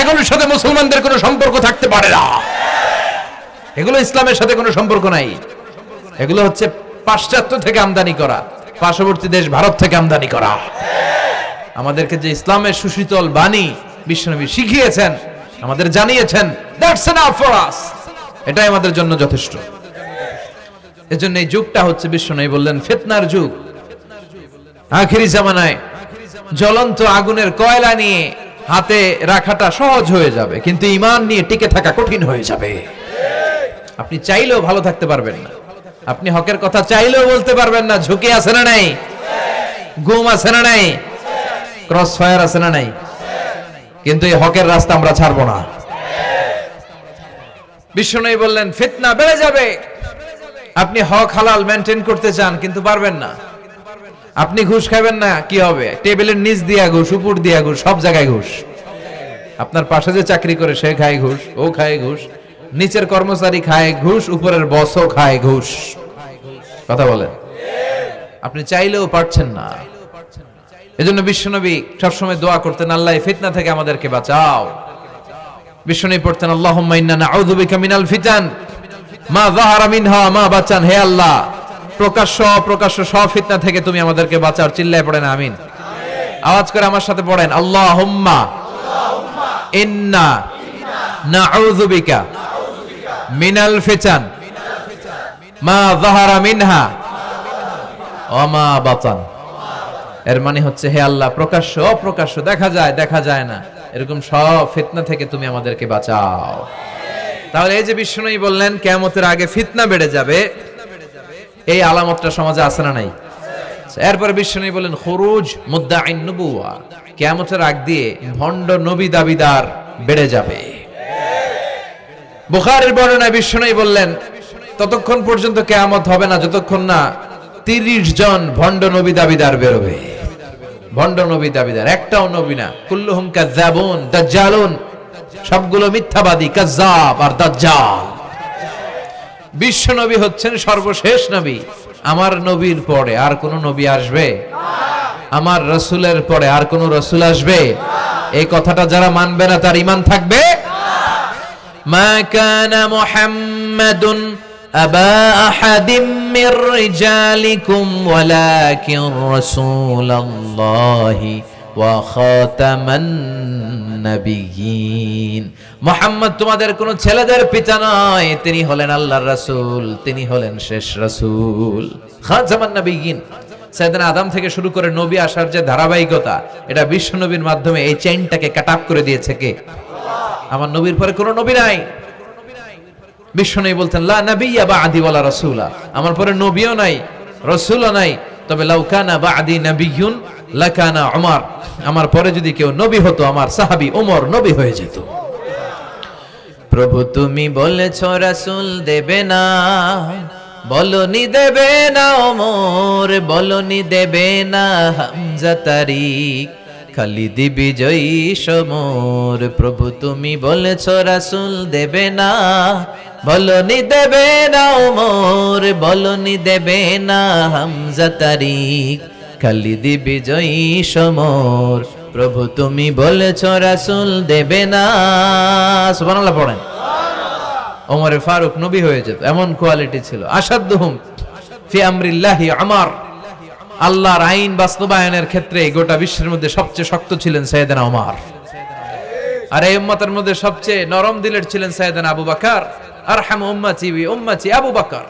এগুলোর সাথে মুসলমানদের কোনো সম্পর্ক থাকতে পারে না। এগুলো ইসলামের সাথে কোনো সম্পর্ক নাই। এগুলো হচ্ছে পাশ্চাত্য থেকে আমদানি করা, পার্শ্ববর্তী দেশ ভারত থেকে আমদানি করা। আমাদেরকে যে ইসলামের সুশীতল বাণী বিশ্বনবী শিখিয়েছেন, আমাদের জানিয়েছেন, দ্যাটস এনাফ ফর আস, এটাই আমাদের জন্য যথেষ্ট। এজন্য এই যুগটা হচ্ছে, বিশ্বনবী বললেন, ফিতনার যুগ। আখিরি জামানায় জ্বলন্ত আগুনের কয়লা নিয়ে হাতে রাখাটা সহজ হয়ে যাবে, কিন্তু ঈমান নিয়ে টিকে থাকা কঠিন হয়ে যাবে। আপনি চাইলেও ভালো থাকতে পারবেন না, আপনি হকের কথা চাইলেও বলতে পারবেন না। ঝুঁকি আছে না নাই? গুম আছে না নাই? ক্রস ফায়ার আছে না নাই? কিন্তু এই হকের রাস্তা আমরা ছাড়বো না। বিশ্বনবী বললেন ফিতনা বেড়ে যাবে। আপনি হক হালাল মেনটেন করতে চান কিন্তু পারবেন না। আপনি ঘুষ খাবেন না, কি হবে? টেবিলের নিচ দিয়া ঘুষ, উপর দিয়া ঘুষ, সব জায়গায় ঘুষ। আপনার পাশে যে চাকরি করে সে খায় ঘুষ, ও খায় ঘুষ, নিচের কর্মচারী খায় ঘুষ, উপরের বসও খায় ঘুষ। কথা বলেন, আপনি চাইলেও পারছেন না। এজন্য বিশ্বনবী সবসময় দোয়া করতেন, আল্লাহ ফিতনা থেকে আমাদেরকে বাঁচাও। বিশ্বনবী পড়তেন, আল্লাহুম্মা ইন্না নাউযু বিকা মিনাল ফিতান মা যাহারা মিনহা মা বাচান। হে আল্লাহ, প্রকাশ্য অপ্রকাশ্য সব ফিতনা থেকে তুমি আমাদেরকে বাঁচাও। চিল্লায় পড়েন আমিন। আওয়াজ করে আমার সাথে পড়েন, আল্লাহুম্মা ইন্না নাউযু বিকা মিনাল ফিতান মা যাহারা মিনহা ওয়া মা বাতান। এর মানে হচ্ছে, হে আল্লাহ, প্রকাশ্য অপ্রকাশ্য, দেখা যায় দেখা যায় না, এরকম সব ফিতনা থেকে তুমি আমাদেরকে বাঁচাও। তাহলে এই যে বিশ্বনবী বললেন কিয়ামতের আগে ফিতনা বেড়ে যাবে, এই আলামতটা সমাজে আছে না নাই? এরপরে বিশ্বনবী বলেন খুরুজ মুদ্দাঈন নবুওয়া, কিয়ামতের আগ দিয়ে ভণ্ড নবী দাবিদার বেড়ে যাবে। বুখারীর বর্ণনায় বিশ্বনবী বললেন, ততক্ষণ পর্যন্ত কিয়ামত হবে না যতক্ষণ না 30 জন ভণ্ড নবী দাবিদার বেরোবে। ভণ্ড নবী দাবিদার, একটাও নবী না। কুল্লুহুম কাযাবুন দাজ্জালুন, সবগুলো মিথ্যাবাদী, কাযাব আর দাজ্জাল। বিশ্ব নবী হচ্ছেন সর্বশেষ নবী। আমার নবীর পরে আর কোন নবী আসবে? আমার রাসূলের পরে আর কোন রাসূল আসবে? এই কথাটা যারা মানবে না তার ঈমান থাকবে। মা কানা মুহাম্মাদুন আবা আহাদিম মির রিজালিকুম ওয়ালাকিন রাসূলুল্লাহি ওয়া খাতামান নাবিয়িন। মুহাম্মদ তোমাদের কোন ছেলেদের পিতা নয়, তিনি হলেন আল্লাহর রাসূল, তিনি হলেন শেষ রাসূল। খাতামান নাবিয়িন, সাইয়েদনা আদম থেকে শুরু করে নবী আসার যে ধারাবাহিকতা, এটা বিশ্ব নবীর মাধ্যমে এই চেইনটাকে কাট আপ করে দিয়েছে কে? আমার নবীর পরে কোন নবী নাই। বিশ্বনবী বলতেন, লা নাবিয়্যা বা'দি ওয়ালা রাসূলা, আমার পরে নবীও নাই, রাসূলও নাই, তবে লাউ কানা বা'দি নাবিয়্যুন লাকানা উমর, আমার পরে যদি কেউ নবী হতো আমার সাহাবী ওমর নবী হয়ে যেত। প্রভু তুমি বলেছো রাসূল দেবে না, বলনি দেবে না ওমর, বলনি দেবে না হামজা তারিক, খালিদ বিজয়ী সমর। প্রভু তুমি বলেছো রাসূল দেবে না, বলনি দেবে না ওমর, বলনি দেবে না হামজা তারিক, খালিদ বিজয়ী সমর। প্রভু তুমি বলেছো রাসূল দেবে না। সুবহানাল্লাহ পড়েন। ওমর ফারুক নবী হয়ে যেত, এমন কোয়ালিটি ছিল। আসাদুহুম ফি আমরিল্লাহি উমর, আল্লাহর আইন বাস্তবায়নের ক্ষেত্রে গোটা বিশ্বের মধ্যে সবচেয়ে শক্ত ছিলেন সাইয়েদনা ওমর। আর এই উম্মতের মধ্যে সবচেয়ে নরম দিলের ছিলেন সাইয়েদনা আবু বকর। আরহামু উম্মতি বি উম্মতি আবু বকর।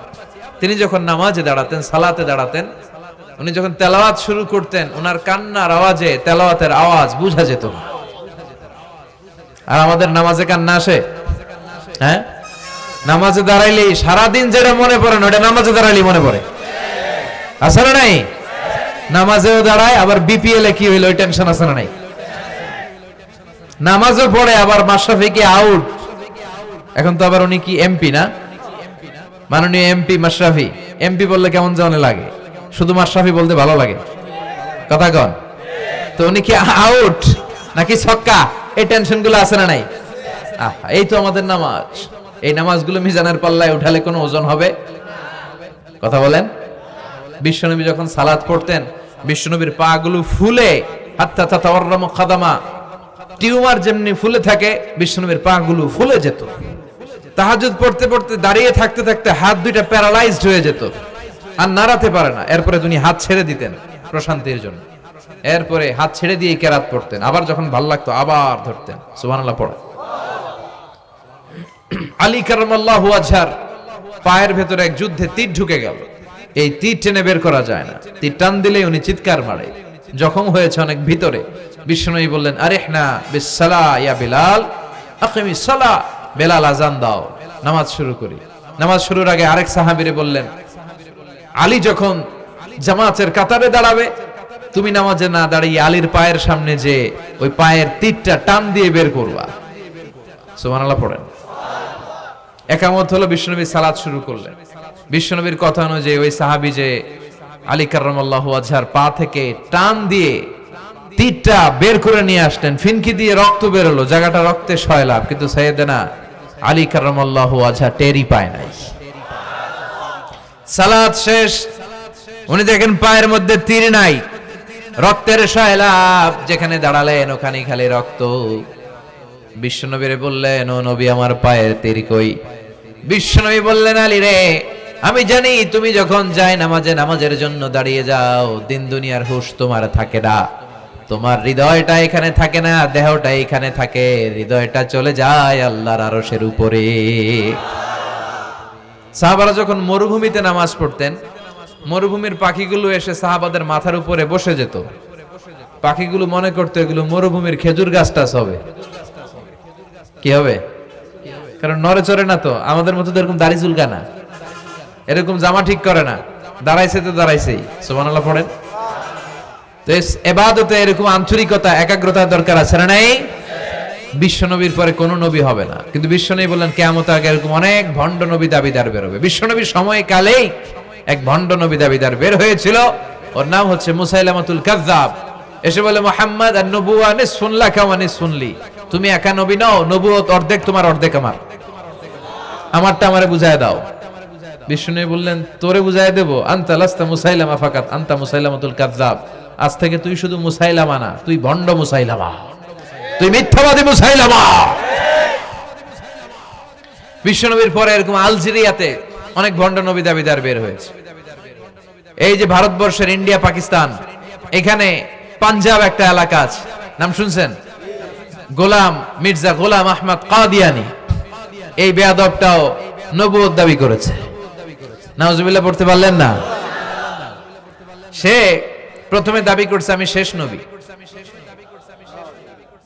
তিনি যখন নামাজে দাঁড়াতেন, সালাতে দাঁড়াতেন, উনি যখন তেলাওয়াত শুরু করতেন, ওনার কান্নার আওয়াজে তেলাওয়াতের আওয়াজ বোঝা যেত না। আর আমাদের নামাজে কান্না আসে? হ্যাঁ, নামাজে দাঁড়াইলে সারাদিন যেটা মনে পড়ে না ওটা নামাজে দাঁড়াইলে মনে পড়ে, আছে না নাই? নামাজেও দাঁড়ায়, আবার বিপিএল এ কি হইলো ওই টেনশন আছে না নাই? নামাজও পড়ে, আবার মাশরাফি কি আউট, এখন তো আবার উনি কি এমপি না, মাননীয় এমপি মাশরাফি। এমপি বললে কেমন জানে লাগে, শুধু মাশরাফি বলতে ভালো লাগে, কথা কন। তো উনি কি আউট নাকি ছক্কা, এই টেনশন গুলো আছে না নাই? এই তো আমাদের নামাজ। এই নামাজগুলো মিজানের পাল্লায় উঠালে কোনো ওজন হবে? কথা বলেন। বিশ্বনবী যখন সালাত পড়তেন, বিশ্বনবীর পা গুলো ফুলে, হাত্তা তাতাওয়াররামু খাদামা, টিউমার যেমনি ফুলে থাকে বিশ্বনবীর পা গুলো ফুলে যেত। তাহাজ্জুদ পড়তে পড়তে দাঁড়িয়ে থাকতে থাকতে হাত দুইটা প্যারালাইজড হয়ে যেত, আর নাড়াতে পারে না। এরপরে তিনি হাত ছেড়ে দিতেন প্রশান্তির জন্য, এরপরে হাত ছেড়ে দিয়ে কেরাত পড়তেন, আবার যখন ভাল লাগতো আবার ধরতেন। সুবহানাল্লাহ পড়ে। আলী কারামাল্লাহু ওয়াজহার পায়ের ভেতরে এক যুদ্ধে তীর ঢুকে গেল। এই তীর টেনে বের করা যায় না, তীর টান দিলে উনি চিৎকার মারে, জখম হয়েছে অনেক ভিতরে। বিশ্বনবী বললেন, আরিহনা বিসসালা ইয়া বিলাল, আকিমিস সালা, বেলাল আজান দাও, নামাজ শুরু করি। নামাজ শুরুর আগে আরেক সাহাবীরে বললেন, আলী যখন জামাতের কাতারে দাঁড়াবে, তুমি নামাজে না দাঁড়িয়ে আলীর পায়ের সামনে যে ওই পায়ের তীরটা টান দিয়ে বের করবা। সুবহানাল্লাহ পড়েন। একামত হলো, বিশ্বনবী সালাত শুরু করলেন। বিশ্বনবীর কথা অনুযায়ী ওই সাহাবী যে আলী কারামাল্লাহু ওয়াজহার পা থেকে টান দিয়ে তীরটা বের করে নিয়ে আসলেন, ফিনকি দিয়ে রক্ত বের হলো, জায়গাটা রক্তে সয়লাভ, কিন্তু সাইয়েদনা আলী কারামাল্লাহু ওয়াজহা টেরই পায় নাই। সালাত শেষ, উনি দেখেন পায়ের মধ্যে তীর নাই, রক্তের সয়লাভ, যেখানে দাঁড়ালেন ওখানে খালি রক্ত। বিশ্বনবীরে বললেন, ও নবী আমার পায়ের তীর কই? বিশ্বনবী বললেন, আলী রে, আমি জানি তুমি যখন যায় নামাজে নামাজের জন্য দাঁড়িয়ে যাও, দিন দুনিয়ার হুঁশ তোমার থাকে না, তোমার হৃদয়টা এখানে থাকে না, দেহটা এখানে থাকে, হৃদয়টা চলে যায় আল্লাহর আরশের উপরে। সাহাবারা যখন মরুভূমিতে নামাজ পড়তেন, মরুভূমির পাখিগুলো এসে সাহাবাদের মাথার উপরে বসে যেত। পাখিগুলো মনে করতো এগুলো মরুভূমির খেজুর গাছটা হবে। কি হবে? কারণ নড়ে চড়ে না তো, আমাদের মতো এরকম দাড়ি চুলকা না, এরকম জামা ঠিক করে না, দাঁড়াইছে তো দাঁড়াইছেই। সুবহানাল্লাহ পড়েন। তো ইবাদতে এরকম আন্তরিকতা, একাগ্রতার দরকার আছে না নাই? বিশ্বনবীর পরে কোন নবী হবে না, কিন্তু বিশ্বনবী বললেন কিয়ামতের আগে এরকম অনেক ভণ্ড নবী দাবিদার বের হবে। বিশ্বনবীর সময়কালেই এক ভণ্ড নবী দাবিদার বের হয়েছিল, ওর নাম হচ্ছে মুসাইলামাতুল কাযযাব। এসে বলে, মুহাম্মদ আন-নবুওয়া নিসফুন লাকা ওয়া নিসফুন লি, তুমি একা নবী নও, নবুয়ত অর্ধেক তোমার অর্ধেক আমার, আমারটা আমারে বুঝায় দাও। বিশ্বনবী বললেন, তোরে বুঝায় দেব? আনতা লাস্তা মুসাইলামা ফাকাত, আনতা মুসাইলামাতুল কাযযাব, আজ থেকে তুই শুধু মুসাইলামা না, তুই ভণ্ড মুসাইলামা, তুই মিথ্যাবাদী মুসাইলামা। বিশ্বনবীর পরে এরকম আলজেরিয়াতে অনেক ভণ্ড নবী দাবিদার বের হয়েছে। এই যে ভারতবর্ষের ইন্ডিয়া পাকিস্তান, এখানে পাঞ্জাব একটা এলাকা আছে, নাম শুনছেন? গোলাম মির্জা গোলাম আহমদ কাদিয়ানি, এই বেয়াদবটাও নবুয়ত দাবি করেছে। নাউজুবিল্লাহ পড়তে পারলেন না? সে প্রথমে দাবি করছে আমি শেষ নবী,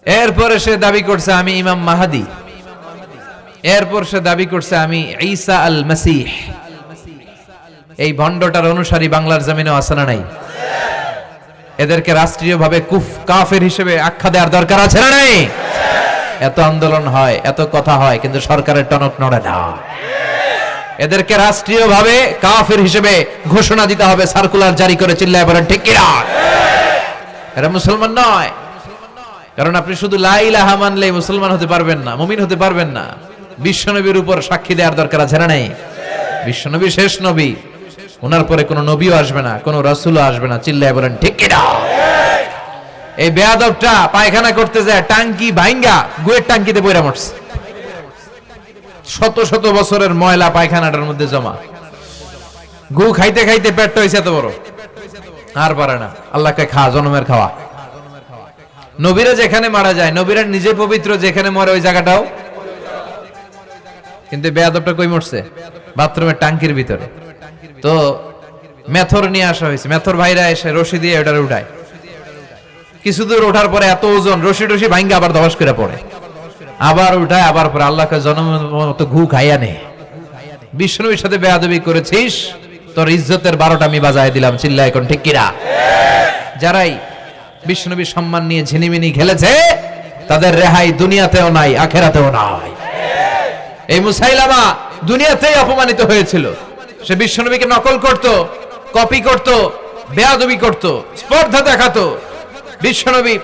এরপরে সে দাবি করছে আমি ইমাম মাহাদি, এরপর সে দাবি করছে আমি ঈসা আল মাসিহ। এই ভণ্ডটার অনুসারী বাংলার জমিনে আছে না নাই? এদেরকে রাষ্ট্রীয়ভাবে কাফের হিসেবে আখ্যা দেওয়ার দরকার আছে না নাই? এত আন্দোলন হয়, এত কথা হয়, কিন্তু সরকারের টনক নড়ে না। এদেরকে রাষ্ট্রীয়ভাবে কাফের হিসেবে ঘোষণা দিতে হবে, সার্কুলার জারি করে চিল্লায় বলেন ঠিক কিনা? এরা মুসলমান নয়। কারণ আপনি শুধু লা ইলাহা মানলেই মুসলমান হতে পারবেন না, মুমিন হতে পারবেন না। বিশ্বনবীর উপর সাক্ষী দেওয়ার দরকার আছে না নাই? বিশ্বনবী শেষ নবী, ওনার পরে কোনো নবীও আসবে না, কোনো রাসূলও আসবে না, চিল্লায় বলেন ঠিক কিনা? এই বেয়াদবটা পায়খানা করতে যায় টাঙ্কি ভাঙ্গা গুয়ের টাঙ্কিতে পয়রা মরছে। শত শত বছরের ময়লা পায়খানাটার মধ্যে জমা, গু খাইতে খাইতে পেটটা হইছে এত বড়, আর পারে না। আল্লাহকে খা, জনমের খাওয়া। নবীরা যেখানে মারা যায়, নবীরা নিজে পবিত্র, যেখানে মরে ওই জায়গাটাও, কিন্তু বেয়াদবটা কই মরছে? বাথরুমের টাঙ্কির ভিতরে। তো মেথর নিয়ে আসা হয়েছে, মেথর ভাইরা এসে রশি দিয়ে ওটার উঠায়। কিছু দূর ওঠার পরে এত ওজন, রশি টশি ভাঙ্গা আবার ধস করে পড়ে, আবার উঠায়, আবার পরে আল্লাহকে জনমের মতো ঘু খাইয়া নে। বিষ্ণুবীর সাথে বেয়াদবি করেছিস, তোর ইজ্জতের 12টা আমি বাজায় দিলাম। চিল্লা এখন ঠিক কিনা? যারাই বিষ্ণুবীর সম্মান নিয়ে ঝিনিমিনি খেলেছে তাদের রেহাই দুনিয়াতেও নাই, আখেরাতেও নাই। এই মুসাইলামা দুনিয়াতেই অপমানিত হয়েছিল। সে বিশ্বনবীকে নকল করত, কপি করত, বেয়াদবি করত, স্পর্ধা দেখাতো। বিশ্বনবী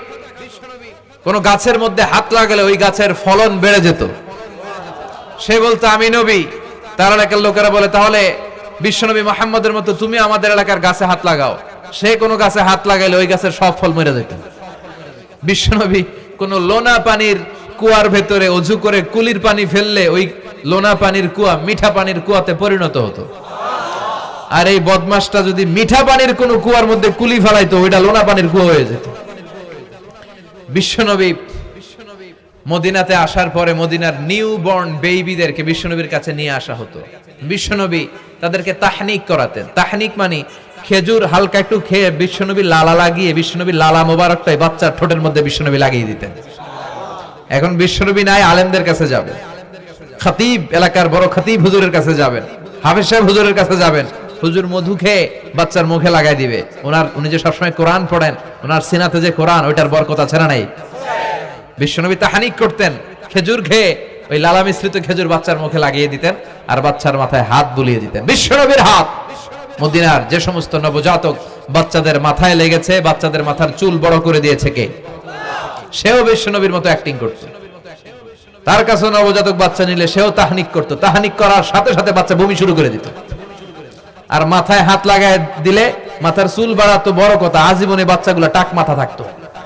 কোন গাছের মধ্যে হাত লাগালে ওই গাছের ফলন বেড়ে যেত। সে বলতো আমি নবী, তার এলাকার লোকেরা বলে তাহলে বিশ্বনবী মুহাম্মদের মতো তুমি আমাদের এলাকার গাছে হাত লাগাও। সে কোনো গাছে হাত লাগাইলে ওই গাছের সব ফল মরে যেত। বিশ্বনবী কোন লোনা পানির কুয়ার ভেতরে অজু করে কুলির পানি ফেললে ওই লোনা পানির কুয়া মিঠা পানির কুয়াতে পরিণত হতো। আর এই বদমাসটা যদি মিঠা পানির কোন কুয়ার মধ্যে কুলি ফেলাইতো, ওইটা লোনা পানির কুয়া হয়ে যেত। বিশ্বনবী মদিনাতে আসার পরে মদিনার নিউ বর্ন বেবিদেরকে বিশ্বনবীর কাছে নিয়ে আসা হতো। বিশ্বনবী তাদেরকে তাহনিক করাতেন। তাহনিক মানে খেজুর হালকা একটু খেয়ে বিশ্বনবী লালা লাগিয়ে বিশ্বনবী লালা মোবারকটাই বাচ্চার ঠোঁটের মধ্যে বিশ্বনবী লাগিয়ে দিতেন। এখন বিশ্বনবী নাই, আলেমদের কাছে যাবেন, খতিব এলাকার বড় খতিব হুজুরের কাছে যাবেন, হাফেজ সাহেব হুজুরের কাছে যাবেন। হুজুর মধু খেয়ে বাচ্চার মুখে লাগাই দিবে। উনি যে সবসময় কোরআন পড়েন, ওনার সিনাতে যে কোরআন, ওইটার বরকত আছে না নাই? বিশ্বনবী তাহানিক করতেন, খেজুর খেয়ে ওই লালা মিশ্রিত খেজুর বাচ্চার মুখে লাগিয়ে দিতেন আর বাচ্চার মাথায় হাত বুলিয়ে দিতেন। বিশ্বনবীর হাত মদিনার যে সমস্ত নবজাতক বাচ্চাদের মাথায় লেগেছে, বাচ্চাদের মাথার চুল বড় করে দিয়েছে কে? সেও বিশ্বনবীর মতো অ্যাক্টিং করত। তার কাছে নবজাতক বাচ্চা নিলে সেও তাহনিক করত। তাহনিক করার সাথে সাথে বাচ্চা বমি শুরু করে দিত। আর মাথায় হাত লাগায় দিলে মাথার চুল বাড়াতো, বড় কথা, আজীবনে বাচ্চাগুলো টাক মাথা থাকতো।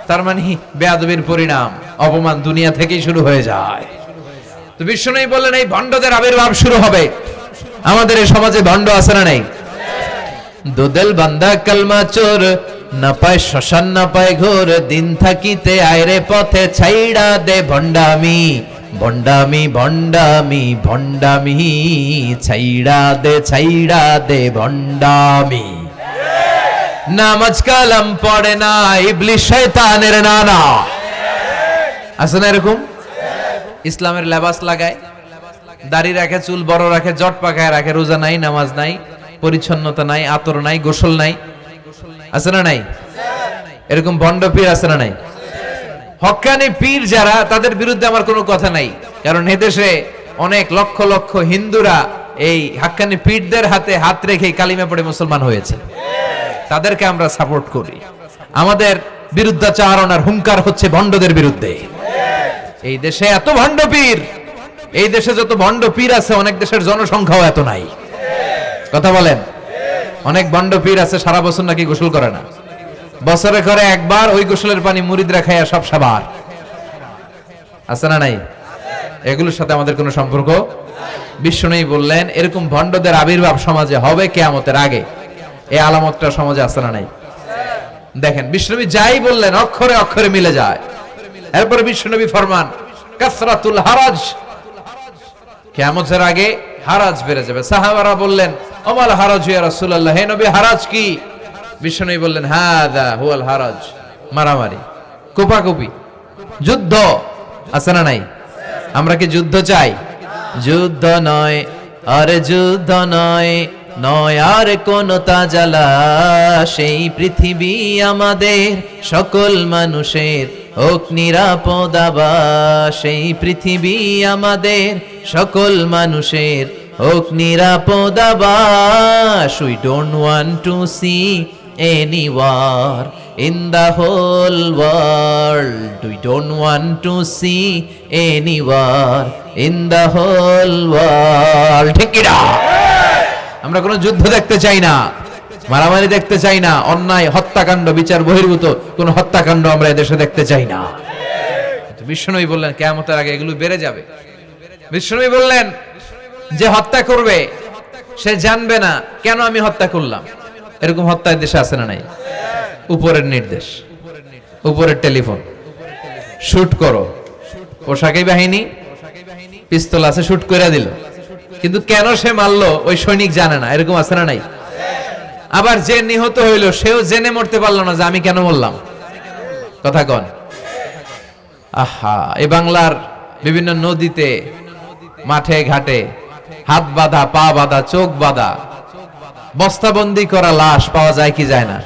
তার মানে বেয়াদবির পরিণাম, অপমান দুনিয়া থেকেই শুরু হয়ে যায়। তো বিশ্বনবী বললেন এই ভণ্ডদের আবির্ভাব শুরু হবে। আমাদের এই সমাজে ভণ্ড আছে না নাই? দুদেল বান্দা কালমা চোর, না পায় শ্মশান না পায় ঘোর, দিন থাকিতে আয়রে পথে ছাইড়া দে ভণ্ডামি, ভণ্ডামি ভণ্ডামি ভণ্ডামি, ছাইড়া দে ভণ্ডামি। নামাজ কালাম পড়ে না, ইবলিস শয়তানের নানা। আছে না এরকম? ইসলামের লেবাস লাগায়, দাড়ি রাখে, চুল বড় রাখে, জট পাকায় রাখে, রোজা নাই, নামাজ নাই, পরিচ্ছন্নতা নাই, আতর নাই, গোসল নাই। আছে না নাই? এরকম ভণ্ড পীর আছে না নাই? হক্কানি পীর যারা, তাদের বিরুদ্ধে আমার কোনো কথা নাই। কারণ এদেশে অনেক লক্ষ লক্ষ হিন্দুরা এই হক্কানি পীরদের হাতে হাত রেখে কালিমা পড়ে মুসলমান হয়েছে। তাদেরকে আমরা সাপোর্ট করি। আমাদের বিরুদ্ধাচারণার হুঙ্কার হচ্ছে ভণ্ডদের বিরুদ্ধে। এই দেশে এত ভণ্ড পীর, এই দেশে যত ভণ্ড পীর আছে অনেক দেশের জনসংখ্যাও এত নাই। কথা বলেন? অনেক ভণ্ড পীর আছে সারা বছর নাকি গোসল করে না, বছরে করে একবার, ওই গোসলের পানি মুরিদরা খাইয়া সব সাবার। আছে না নাই? এগুলোর সাথে আমাদের কোনো সম্পর্ক। বিশ্বনবী বললেন এরকম ভণ্ডদের আবির্ভাব সমাজে হবে কিয়ামতের আগে। এই আলামতটা সমাজে আছে না নাই? দেখেন বিশ্বনবী যাই বললেন অক্ষরে অক্ষরে মিলে যায়। এরপরে বিশ্বনবী ফরমান কাসরাতুল হারাজ, কিয়ামতের আগে হারাজ বেড়ে যাবে। সাহাবারা বললেন ওমাল হারাজ ইয়া রাসূলুল্লাহ, হে নবী হারাজ কি? বিশ্বনবী বললেন হাদা হুয়াল হারাজ, মারামারি, কোপাকুপি, যুদ্ধ। আছে না নাই? আমরা কি যুদ্ধ চাই? যুদ্ধ নয় আরে যুদ্ধ নয়, নয় আর কোন তাজালা, সেই পৃথিবী আমাদের সকল মানুষের হোক নিরাপদ আবাস, সেই পৃথিবী আমাদের সকল মানুষের হোক নিরাপদ আবাস। We don't want to see any war in the whole world. We don't want to see any war in the whole world. ঠিক কি না? আমরা কোনো যুদ্ধ দেখতে চাই না, মারামারি দেখতে চাই না, অন্যায় হত্যাকাণ্ড বিচার বহির্ভূত কোন হত্যাকাণ্ড আমরা এদেশে দেখতে চাই না। বিশ্বনবী বললেন কিয়ামতের আগে এগুলো বেড়ে যাবে। বিশ্বনবী বললেন যে হত্যা করবে সে জানবে না কেন আমি হত্যা করলাম। এরকম হত্যা দেশে আছে না নাই? উপরের নির্দেশ, উপরের টেলিফোন, শুট করো, পোশাকি বাহিনী পিস্তল আছে, শুট করে দিল, কিন্তু কেন সে মারলো ওই সৈনিক জানে না। এরকম আছে না নাই? আবার যে নিহত হইল সেও জেনে মরতে পারলো না যে আমি কেন মরলাম। কথা কন? আহা, এই বাংলার বিভিন্ন নদীতে, মাঠে ঘাটে হাত বাঁধা, পা বাঁধা, চোখ বাঁধা, বস্তাবন্দি করা লাশ পাওয়া যায় কি যায় না?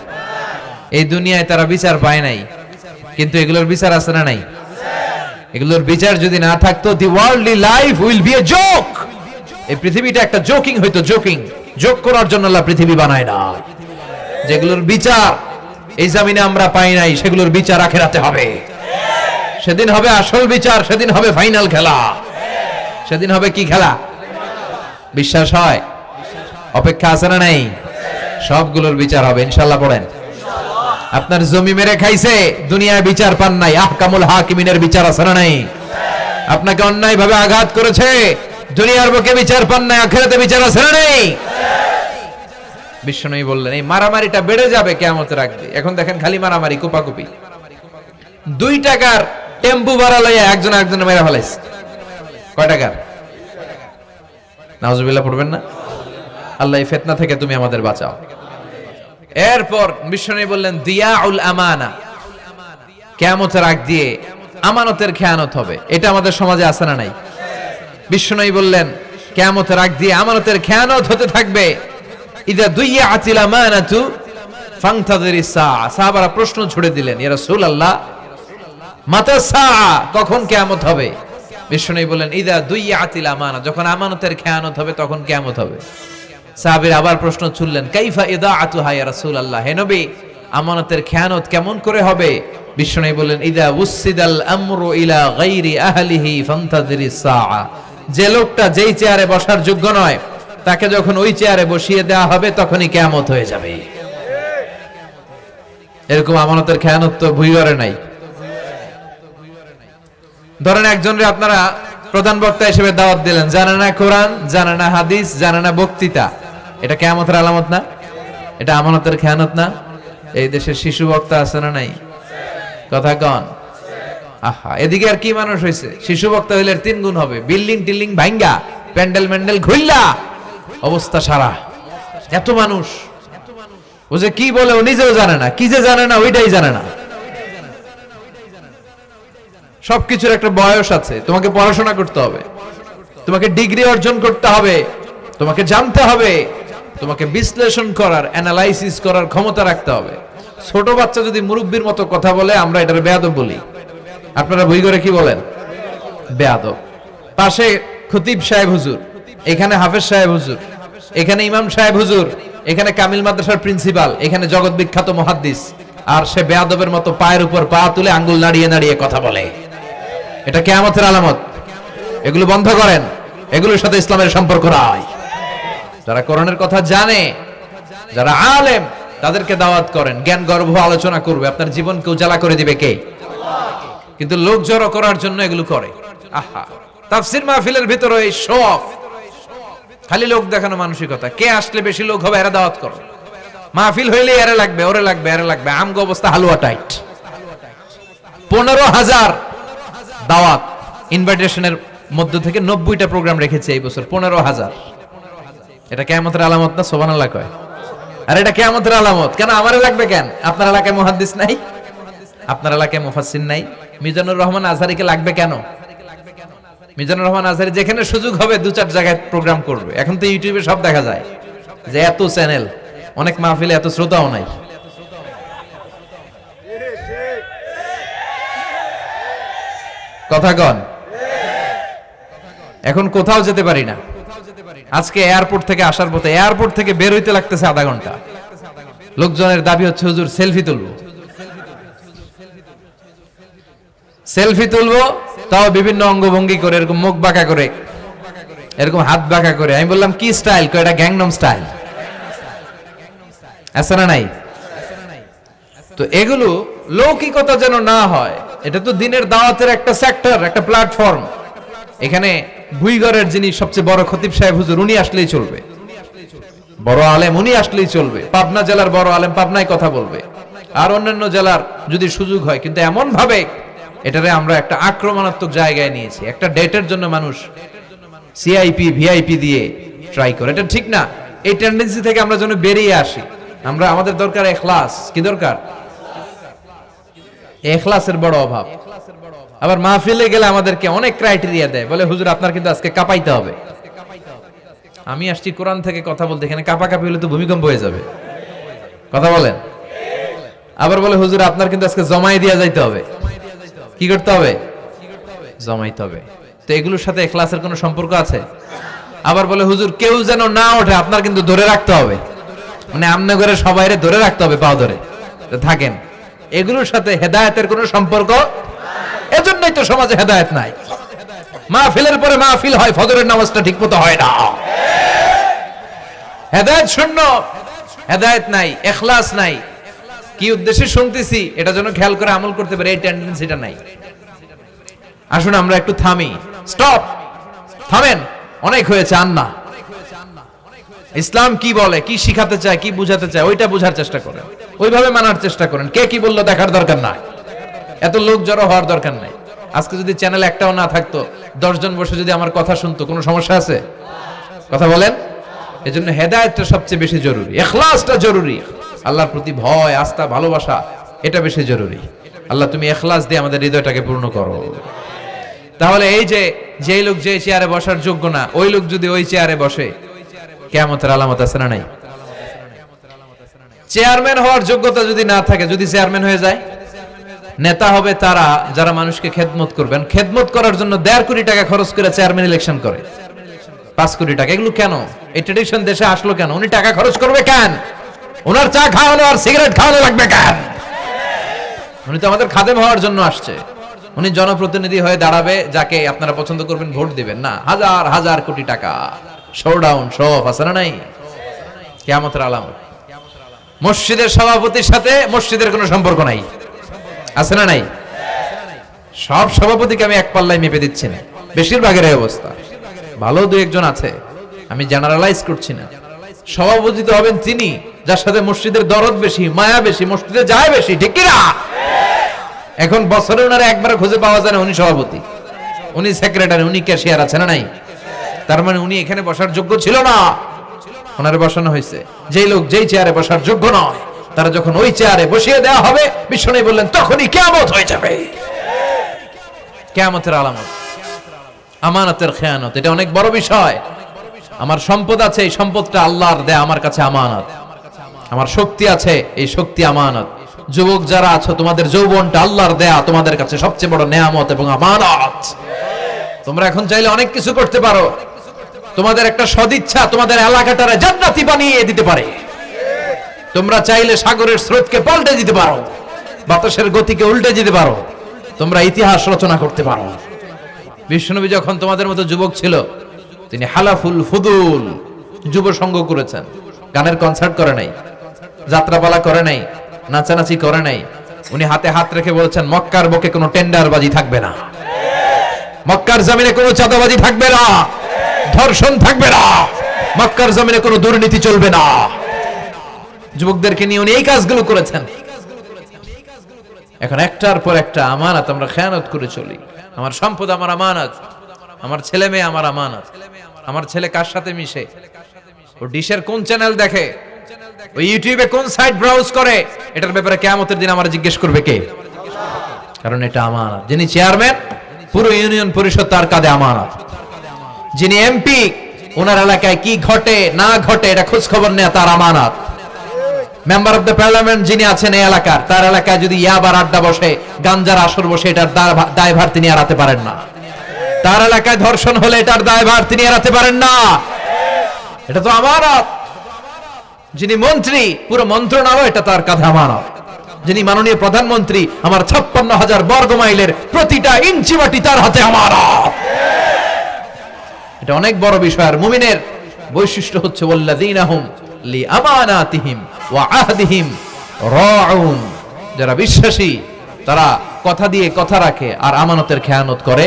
এই দুনিয়ায় তারা বিচার পায় নাই, কিন্তু এগুলোর বিচার আছে না নাই? এগুলোর বিচার যদি না থাকতো, the worldly life will be a joke. এই পৃথিবীটা একটা জোকিং হইতো, জোকিং। জোক করার জন্য আল্লাহ পৃথিবী বানায় না। যেগুলোর বিচার এই জমিনে আমরা পাই নাই, সেগুলোর বিচার আখিরাতে হবে। সেদিন হবে আসল বিচার, সেদিন হবে ফাইনাল খেলা। সেদিন হবে কি খেলা? বিশ্বাস হয়? অপেক্ষা আছে না নাই? সবগুলোর বিচার হবে ইনশাআল্লাহ। পড়েন। আপনার জমি মেরে খাইছে, দুনিয়ায় বিচার পান নাই, আহকামুল হাকিমিনের বিচার আছে না নাই? আপনাকে অন্যায় ভাবে আঘাত করেছে, দুনিয়ার বুকে বিচার পান নাই, আখিরাতে বিচার আছে না নাই? বিশ্বনবী বললেন এই মারামারিটা বেড়ে যাবে কিয়ামতের আগে। এখন দেখেন খালি মারামারি, কোপাকুপি। 2 টাকার টেম্পু ভাড়া লইয়া একজন আরেকজনের মেরে ফেলাইছে। কয় টাকার? নাউজুবিল্লাহ পড়বেন না? আল্লাহ এই ফিতনা থেকে তুমি আমাদের বাঁচাও। এরপর বিশ্বনবী বললেন দিয়াউল আমানা, কিয়ামতের আগ দিয়ে আমানতের খেয়ানত হবে। এটা আমাদের সমাজে আছে না নাই? বিশ্বনবী বললেন কিয়ামতের আগ দিয়ে আমানতের খেয়ানত হতে থাকবে। ইদা দুইয়াতিল আমানাতু ফান্তাযিরিস সাআ। সাহাবারা প্রশ্ন ছুড়ে দিলেন, ইয়া রাসূলুল্লাহ মাতা সাআ, কখন কিয়ামত হবে? বিশ্বনবী বললেন ইদা দুইয়াতিল আমানা, যখন আমানতের খেয়ানত হবে তখন কিয়ামত হবে। সাহাবীরা আবার প্রশ্ন ছুড়লেন, কাইফা ইদাআতুহা ইয়া রাসূলুল্লাহ, হে নবী আমানতের খেয়ানত কেমন করে হবে? বিশ্বনবী বললেন ইদা উসসিদাল আমরু ইলা গায়রি আহলিহি ফান্তাযিরিস সাআ, যে লোকটা যেই চেয়ারে বসার যোগ্য নয় তাকে যখন ওই চেয়ারে বসিয়ে দেওয়া হবে তখনই কিয়ামত হয়ে যাবে। এরকম আমানতের খেয়ানত তো ভুইগরে নাই। ধরেন একজনরে আপনারা প্রধান বক্তা হিসেবে দাওয়াত দিলেন, জানে না কোরআন, জানে না হাদিস, জানে না বক্তৃতা। এটা কিয়ামতের আলামত না? এটা আমানতের খেয়ানত না? এই দেশের শিশু বক্তা আছে না নাই? কথা কন। আহা, এদিকে আর কি মানুষ হয়েছে? শিশু বক্তা হইলে 3 গুণ হবে। বিল্ডিং টিল্ডিং ভাঙ্গা, প্যান্ডেল ম্যান্ডেল ঘুরলা, অবস্থা সারা। এত মানুষ, ও যে কি বলে ও নিজেও জানে না, কি যে জানে না ওইটাই জানে না। সবকিছুর একটা বয়স আছে। তোমাকে পড়াশোনা করতে হবে, তোমাকে ডিগ্রি অর্জন করতে হবে, তোমাকে জানতে হবে, তোমাকে বিশ্লেষণ করার, অ্যানালাইসিস করার ক্ষমতা রাখতে হবে। ছোট বাচ্চা যদি মুরব্বির মতো কথা বলে আমরা এটার বেয়াদব বলি। আপনারা বই করে কি বলেন? বেয়াদব। পাশে খতিব সাহেব হুজুর, এখানে হাফেজ সাহেব হুজুর, এখানে ইমাম সাহেব হুজুর, এখানে কামিল মাদ্রাসার প্রিন্সিপাল, এখানে জগৎ বিখ্যাত মুহাদ্দিস, আর সে বেয়াদবের মতো পায়ের উপর পা তুলে আঙ্গুল নাড়িয়ে নাড়িয়ে কথা বলে। এটা কিয়ামতের আলামত। এগুলো বন্ধ করেন, এগুলোর সাথে ইসলামের সম্পর্ক নাই। যারা কোরআনের কথা জানে, যারা আলেম, তাদেরকে দাওয়াত করেন, জ্ঞান গর্ভ আলোচনা করবে, আপনার জীবনকে উজালা করে দিবে কে? কিন্তু লোক জড়ো করার জন্য এগুলো করে। আহা, তাফসীর মাহফিলের ভিতরে এই শো অফ, খালি লোক দেখানো মানসিকতা। কে আসলে বেশি লোক হবে এরা দাওয়াত করো। মাহফিল হইলে এরা লাগবে, ওরে লাগবে, এরা লাগবে। আমগো অবস্থা হালুয়া টাইট। 15,000 দাওয়াত ইনভাইটেশনের মধ্য থেকে 90টা প্রোগ্রাম রেখেছে এই বছর। 15,000। এটা কিয়ামতের আলামত না? সুবহানাল্লাহ কয়। আর এটা কিয়ামতের আলামত কেন? আমারে লাগবে কেন? আপনার এলাকায় মুহাদ্দিস নাই? আপনার এলাকায় মুফাসসির নাই? মিজানুর রহমান আজহারীকে লাগবে কেন? মিজানুর রহমান আজহারী যেখানে সুযোগ হবে 2-4 জায়গায় প্রোগ্রাম করবে। এখন তো ইউটিউবে সব দেখা যায় যে এত চ্যানেল, অনেক মাহফিলে এত শ্রোতাও নাই। কথা কন। এখন কোথাও যেতে পারি না। আজকে এয়ারপোর্ট থেকে আসার পথে, এয়ারপোর্ট থেকে বের হইতে লাগতেছে আধা ঘন্টা। লোকজনের দাবি হচ্ছে হুজুর সেলফি তুলবো, সেলফি তুলবো, তাও বিভিন্ন অঙ্গভঙ্গি করে, এরকম মুখ বাঁকা করে, এরকম হাত বাঁকা করে। আমি বললাম কি স্টাইল? কয় এটা গ্যাংনম স্টাইল। আছে না নাই? তো এগুলো লৌকিকতা যেন না হয়। এটা তো দিনের দাওয়াতের একটা সেক্টর, একটা প্ল্যাটফর্ম। এখানে ভুইগড়ের যিনি সবচেয়ে বড় খতিব সাহেব হুজুর, উনি আসলেই চলবে। বড় আলেম উনি আসলেই চলবে। পাবনা জেলার বড় আলেম পাবনায় কথা বলবে, আর অন্যান্য জেলার যদি সুযোগ হয়। কিন্তু এমন ভাবে এটারে আমরা একটা আক্রমণাত্মক জায়গায় নিয়েছি। একটা ডেটের জন্য মানুষ সিআইপি ভিআইপি দিয়ে ট্রাই করে, এটা ঠিক না। এই টেন্ডেন্সি থেকে আমরা যেন বেরিয়ে আসি। আমরা, আমাদের দরকার ইখলাস। কি দরকার? ইখলাসের বড় অভাব। আবার মাহফিলে গেলে আমাদেরকে অনেক ক্রাইটেরিয়া দেয়, বলে হুজুর আপনার কিন্তু আজকে কাঁপাইতে হবে। আমি আসছি কোরআন থেকে কথা বলতে, এখানে কাঁপাকাঁপি হলে তো ভূমিকম্প হয়ে যাবে। কথা বলেন। আবার বলে হুজুর আপনার কিন্তু আজকে জমাই দিয়া যাইতে হবে। কি করতে হবে? জমাইতে হবে। তো এগুলোর সাথে ইখলাসের কোনো সম্পর্ক আছে? আবার বলে হুজুর কেউ যেন না ওঠে, আপনার কিন্তু ধরে রাখতে হবে, মানে আমনে করে সবাইরে ধরে রাখতে হবে, পা ধরে থাকেন। এগুলোর সাথে হেদায়েতের কোনো সম্পর্ক, এজন্যই তো সমাজে হেদায়েত নাই। মাহফিলের পরে মাহফিল হয়, ফজরের নামাজটা ঠিকমতো হয় না। হেদায়েত শূন্য, হেদায়েত নাই, ইখলাস নাই। কি উদ্দেশ্যে শুনতেছি এটা যেন খেয়াল করে আমল করতে পারে, এই টেন্ডেন্সিটা নাই। আসুন আমরা একটু থামি, স্টপ, থামেন, অনেক হয়েছে। আন্না ইসলাম কি বলে, কি শিখাতে চায়, কি বুঝাতে চায়, ওইটা বোঝার চেষ্টা করেন, ওইভাবে মানার চেষ্টা করেন। কে কি বললো দেখার দরকার নাই, এত লোক জড়ো হওয়ার দরকার নাই। আজকে যদি চ্যানেল একটাও না থাকতো, 10 জন বসে যদি আমার কথা শুনতো, কোনো সমস্যা আছে? কথা বলেন। এজন্য হেদায়েতটা সবচেয়ে বেশি জরুরি, ইখলাসটা জরুরি, আল্লাহর প্রতি ভয়, আস্থা, ভালোবাসা, এটা বেশি জরুরি। আল্লাহ তুমি ইখলাস দিয়ে আমাদের হৃদয়টাকে পূর্ণ করো। তাহলে এই যে লোক যে চেয়ারে বসার যোগ্য না, ওই লোক যদি ওই চেয়ারে বসে, কিয়ামতের আলামত আছে না নাই? চেয়ারম্যান হওয়ার যোগ্যতা যদি না থাকে, যদি চেয়ারম্যান হয়ে যায়, নেতা হবে তারা যারা মানুষকে খেদমত করবেন। খেদমত করার জন্য 1.5 কোটি টাকা খরচ করে চেয়ারম্যান ইলেকশন করে, 5 কোটি টাকা। এগুলো কেন? এই ট্রেডিশন দেশে আসলো কেন? উনি টাকা খরচ করবে কেন? ওনার চা খাওয়ানো আর সিগারেট খাওয়ানো লাগবে কেন? উনি তো আমাদের খাদেম হওয়ার জন্য আসছে। উনি জনপ্রতিনিধি হয়ে দাঁড়াবে, যাকে আপনারা পছন্দ করবেন, ভোট দিবেন না। হাজার হাজার কোটি টাকা, শোডাউন, শো অফ আছে না নাই? কিয়ামতের আলামত। মসজিদের সভাপতির সাথে মসজিদের কোনো সম্পর্ক নাই, আছে না নাই? সব সভাপতিকে আমি এক পাল্লায় মেপে দিচ্ছি না, বেশিরভাগের এই অবস্থা। ভালো 2-1 জন আছে, আমি জেনারেলাইজ করছি না। সভাপতি তো হবেন তিনি যার সাথে মসজিদের দরদ বেশি, মায়া বেশি, মসজিদে যায় বেশি, ঠিক কি না? এখন বছরে ওনারা একবার খুঁজে পাওয়া যায় না, উনি সভাপতি, উনি সেক্রেটারি, উনি ক্যাশিয়ার, আছে না নাই? তার মানে উনি এখানে বসার যোগ্য ছিল না, ওনারে বসানো হয়েছে। যেই লোক যেই চেয়ারে বসার যোগ্য নয়, তারা যখন ওই চেয়ারে বসিয়ে দেওয়া হবে, বিশ্বনবী বললেন তখনই কিয়ামত হয়ে যাবে। কিয়ামতের আলামত আমানতের খেয়ানত, এটা অনেক বড় বিষয়। আমার সম্পদ আছে, এই সম্পদটা আল্লাহর দেয়া আমার কাছে আমানত। আমার শক্তি আছে, এই শক্তি আমানত। যুবক যারা আছো, তোমাদের যৌবনটা আল্লাহর দেয়া, তোমাদের কাছে সবচেয়ে বড় নেয়ামত এবং আমানত। তোমরা এখন চাইলে অনেক কিছু করতে পারো। তোমাদের একটা সদিচ্ছা তোমাদের এলাকাটারে জান্নাতি বানিয়ে দিতে পারে। তোমরা চাইলে সাগরের স্রোতকে পাল্টে দিতে পারো, বাতাসের গতিকে উল্টে দিতে পারো, তোমরা ইতিহাস রচনা করতে পারো। বিশ্বনবী যখন তোমাদের মতো যুবক ছিল, তিনি হালাফুল ফুদুল যুব সংঘ করেছেন। গানের কনসার্ট করে নাই, যাত্রাপালা করে নাই, নাচানাচি করে নাই। উনি হাতে হাত রেখে বলেছেন মক্কার বুকে কোনো টেন্ডারবাজি থাকবে না, মক্কার জমিনে কোনো চাঁদাবাজি থাকবে না, ধর্ষণ থাকবে না, মক্কার জমিনে কোনো দুর্নীতি চলবে না। যুবকদেরকে নিয়ে উনি এই কাজগুলো করেছেন। এখন একটার পর একটা আমানত আমরা খেয়ানত করে চলি। আমার সম্পদ আমার আমানত, আমার ছেলে মেয়ে আমার আমানত। আমার ছেলে কার সাথে মিশে, ও ডিশের কোন চ্যানেল দেখে, ও ইউটিউবে কোন সাইট ব্রাউজ করে, এটার ব্যাপারে কিয়ামতের দিন আমরা জিজ্ঞেস করবে কে? কারণ এটা আমানত। যিনি চেয়ারম্যান, পুরো ইউনিয়ন পরিষদ তার কাঁধে আমানত। যিনি এমপি, ওনার এলাকায় কি ঘটে না ঘটে এটা খোঁজ খবর নেয়, তার আমানত। মেম্বার অফ দ্য পার্লামেন্ট যিনি আছেন এই এলাকার, তার এলাকায় যদি ইয়াবার আড্ডা বসে, গাঞ্জার আসর বসে, এটার দায়ভার তিনি এড়াতে পারেন না। তার এলাকায় ধর্ষণ হলে এটার দায়ভার তিনি এড়াতে পারেন না। এটা তো আমানত। যিনি মন্ত্রী, পুরো মন্ত্রণালয় এটা তার কাঁধে আমানত। যিনি মাননীয় প্রধানমন্ত্রী, আমার 56,000 বর্গ মাইলের প্রতিটা ইঞ্চি মাটি তার হাতে আমানত। এটা অনেক বড় বিষয়। আর মুমিনের বৈশিষ্ট্য হচ্ছে ওয়াল্লাযীনা হুম লিআমানাতিহিম ওয়া আহদিহিম রাউন। যারা বিশ্বাসী তারা কথা দিয়ে কথা রাখে আর আমানতের খেয়ানত করে।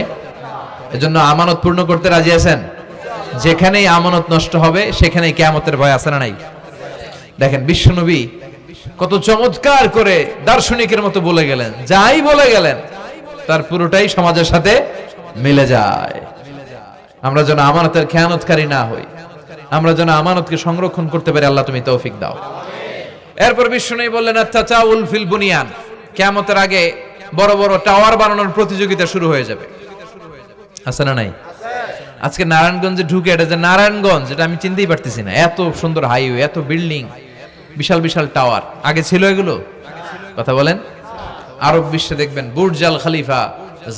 এজন্য আমানত পূর্ণ করতে রাজি আছেন? যেখানেই আমানত নষ্ট হবে সেখানেই কিয়ামতের ভয় আছে না নাই? দেখেন বিশ্বনবী কত চমৎকার করে দার্শনিকের মতো বলে গেলেন, যাই বলে গেলেন তার পুরোটাই সমাজের সাথে মিলে যায়। আমরা যেন আমানতের খেয়ানতকারী না হই, আমরা যেন আমানতকে সংরক্ষণ করতে পারি। আল্লাহ তুমি তৌফিক দাও। এরপর বিশ্বনবী বললেন আত-তাচাউল ফিল বুনিয়ান, কিয়ামতের আগে বড় বড় টাওয়ার বানানোর প্রতিযোগিতা শুরু হয়ে যাবে। আছে না নাই? আজকে নারায়ণগঞ্জে ঢুকে, এটা যে নারায়ণগঞ্জ এটা আমি চিনতেই পারতেছি না। এত সুন্দর হাইওয়ে, এত বিল্ডিং, বিশাল বিশাল টাওয়ার। আগে ছিল এগুলো? কথা বলেন। আরব বিশ্বে দেখবেন বুর্জ আল খলিফা,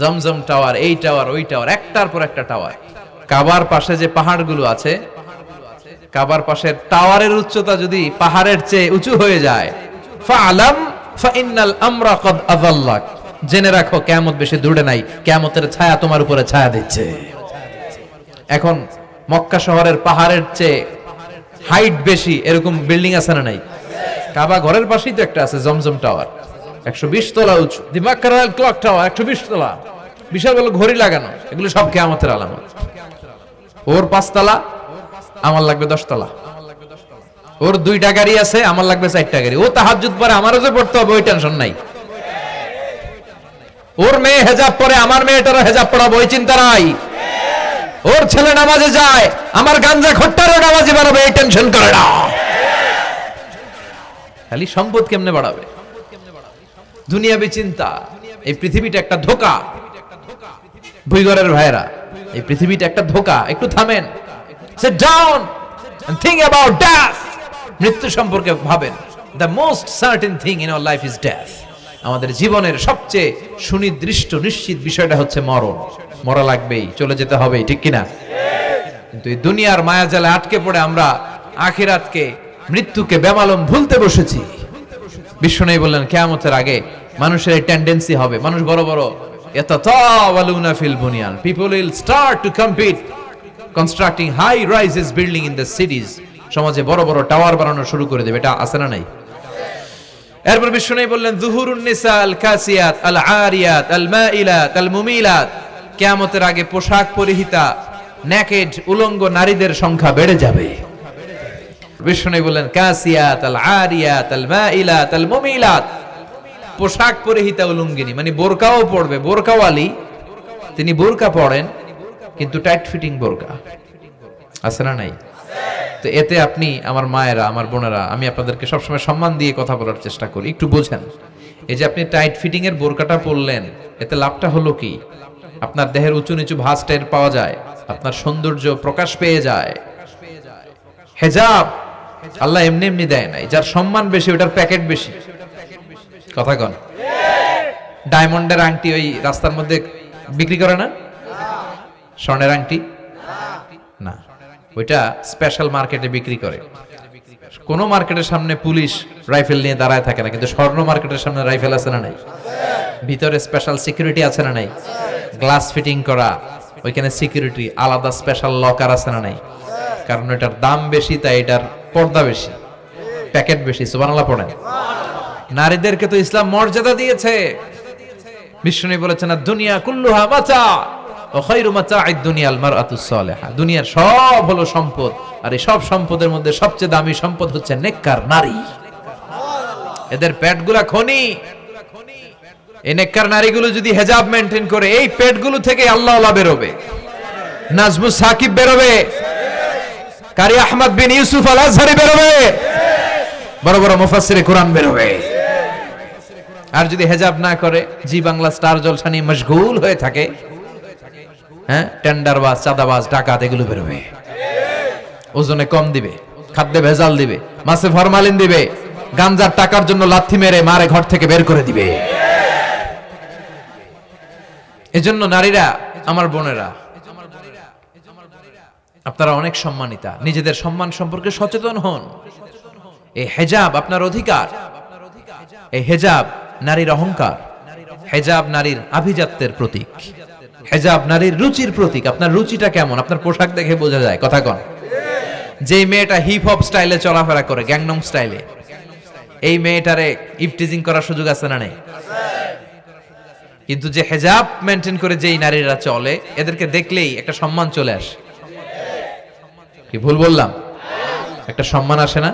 জমজম টাওয়ার, এই টাওয়ার ওই টাওয়ার, একটার পর একটা টাওয়ার। কাবার পাশে যে পাহাড়গুলো আছে, কাবার পাশের টাওয়ারের উচ্চতা যদি পাহাড়ের চেয়ে উঁচু হয়ে যায়, ফাআলাম ফাইন্নাল আমরা কদ আযাল্লাক, জেনে রাখো কিয়ামত বেশি দূরে নাই, কিয়ামতের ছায়া তোমার উপরে ছায়া দিচ্ছে। এখন মক্কা শহরের পাহাড়ের চেয়ে হাইট বেশি এরকম বিল্ডিং আছে না নাই? কাবা ঘরের পাশেই তো একটা আছে, জমজম টাওয়ার, 120 তলা উঁচু। দি মক্কা রয়্যাল ক্লক টাওয়ার 120 তলা, বিশাল বড় ঘড়ি লাগানো। এগুলো সব কিয়ামতের আলামত। ওর 5 তলা, আমার লাগবে 10 তলা। ওর 2টা গাড়ি আছে, আমার লাগবে 4টা গাড়ি। ও তাহাজ্জুদ পরে, আমারও যে পড়তে হবে ওই টেনশন নাই। ওর মেয়ে হেজাব পরে, আমার মেয়েটারও হেজাব পড়াবো ওই চিন্তা নাই। ওর ছেলে নামাজে যায়, আমার গাঞ্জা খট্টারও নামাজে বাড়াবে এই টেনশন করে না। খালি সম্পদ কেমনে বাড়াবে, দুনিয়াবি চিন্তা। এই পৃথিবীটা একটা ধোঁকা। ভুইগরের ভাইরা, এই পৃথিবীটা একটা ধোঁকা। একটু থামেন, sit down and think about death. মৃত্যু সম্পর্কে ভাবেন। The most certain thing in our life is death. আমাদের জীবনের সবচেয়ে সুনির্দিষ্ট নিশ্চিত বিষয়টা হচ্ছে মরণ। মরা লাগবেই, চলে যেতে হবে, ঠিক কিনা? কিন্তু এই দুনিয়ার মায়াজালে আটকে পড়ে আমরা আখিরাতকে, মৃত্যুকে বেমালুম ভুলতে বসেছি। বিশ্বনবী বললেন কিয়ামতের আগে মানুষের এই টেন্ডেন্সি হবে, মানুষ বড় বড় ইয়াতাতাওয়ালুনা ফিল বুনিয়ান, people will start to compete constructing high rises building in the cities. সমাজে বড় বড় টাওয়ার বানানো শুরু করে দেবে। এটা আছে না নাই? এরপর বিশ্বনবী বললেন যুহুরুন নিসা আল কাসিয়াত আল আরিয়াত আল মাইলাত আল মুমিলাত, কিয়ামতের আগে পোশাক পরিহিতা নেকেড উলঙ্গ নারীদের সংখ্যা বেড়ে যাবে। বিশ্বনবী বললেন কাসিয়াত আল আরিয়াত আল মাইলাত আল মুমিলাত, পোশাক পরিহিতা উলঙ্গিনী, মানে বোরকাও পড়বে। বোরকাওয়ালি, তিনি বোরকা পড়েন কিন্তু টাইট ফিটিং বোরকা। আছে না নাই? তো এতে আপনি, আমার মায়েরা, আমার বোনেরা, আমি আপনাদেরকে সবসময় সম্মান দিয়ে কথা বলার চেষ্টা করি, একটু বোঝেন। এই যে আপনি টাইট ফিটিং এর বোরকাটা পরলেন, এতে লাভটা হলো কি? আপনার দেহের উঁচু নিচু ভাঁজ টের পাওয়া যায়, আপনার সৌন্দর্য প্রকাশ পেয়ে যায়। হেজাব আল্লাহ এমনি এমনি দেয় নাই। যার সম্মান বেশি ওটার প্যাকেট বেশি। কথা কন। ডায়মন্ডের আংটি ওই রাস্তার মধ্যে বিক্রি করে না? স্বর্ণের আংটি না, ওইটা স্পেশাল মার্কেটে বিক্রি করে। কোন মার্কেটের সামনে পুলিশ রাইফেল নিয়ে দাঁড়ায় থাকে না, কিন্তু স্বর্ণ মার্কেটের সামনে রাইফেল আছে না নাই? ভিতরে স্পেশাল সিকিউরিটি আছে না নাই? গ্লাস ফিটিং করা, ওইখানে সিকিউরিটি আলাদা, স্পেশাল লকার আছে না নাই? কারণ এটার দাম বেশি, তাই এটার পর্দা বেশি, প্যাকেট বেশি। সুবহানাল্লাহ পড়েন। নারীদেরকে তো ইসলাম মর্যাদা দিয়েছে। বিষ্ণু বলেছেন দুনিয়া কুল্লুহা মাতা ওয়া খায়রু মাতা'আদ দুনিয়াল মারআতুস সালিহা। দুনিয়ার সব হলো সম্পদ, আর এই সব সম্পদের মধ্যে সবচেয়ে দামি সম্পদ হচ্ছে নেককার নারী। এদের পেটগুলা খনি। এই নেককার নারীগুলো যদি হেজাব মেইনটেইন করে, এই পেটগুলো থেকে আল্লাহওয়ালা বেরোবে, নাজমুস সাকিব বেরোবে, কারি আহমদ বিন ইউসুফ আল আজহারি বেরোবে, বড় বড় মুফাসসিরে কোরআন বেরোবে। আর যদি হেজাব না করে, জি বাংলা স্টার জলসা নিয়ে মশগুল হয়ে থাকে, হ্যাঁ, টেন্ডারবাজ, চাঁদাবাজ, ডাকাত, এগুলো বেরোবে। ওজনে কম দিবে, খাদ্যে ভেজাল দিবে, মাছে ফরমালিন দিবে, গাঞ্জার টাকার জন্য লাথি মেরে মারে ঘর থেকে বের করে দিবে। এজন্য নারীরা, আমার বোনেরা, আপনারা অনেক সম্মানিতা। নিজেদের সম্মান সম্পর্কে সচেতন হন। এই হেজাব আপনার অধিকার। এই হেজাব নারীর অহংকার। হেজাব নারীর আভিজাত্যের প্রতীক। হেজাব নারীর রুচির প্রতীক। আপনার রুচিটা কেমন আপনার পোশাক দেখে বোঝা যায়। কথা কন। যে মেয়েটা হিপ হপ স্টাইলে চলাফেরা করে, গ্যাংনম স্টাইলে, এই মেয়েটারে ইফটিজিং করার সুযোগ আছে না নেই? কিন্তু যে হেজাব মেনটেন করে যেই নারীরা চলে, এদেরকে দেখলেই একটা সম্মান চলে আসে। কি ভুল বললাম? একটা সম্মান আসে না?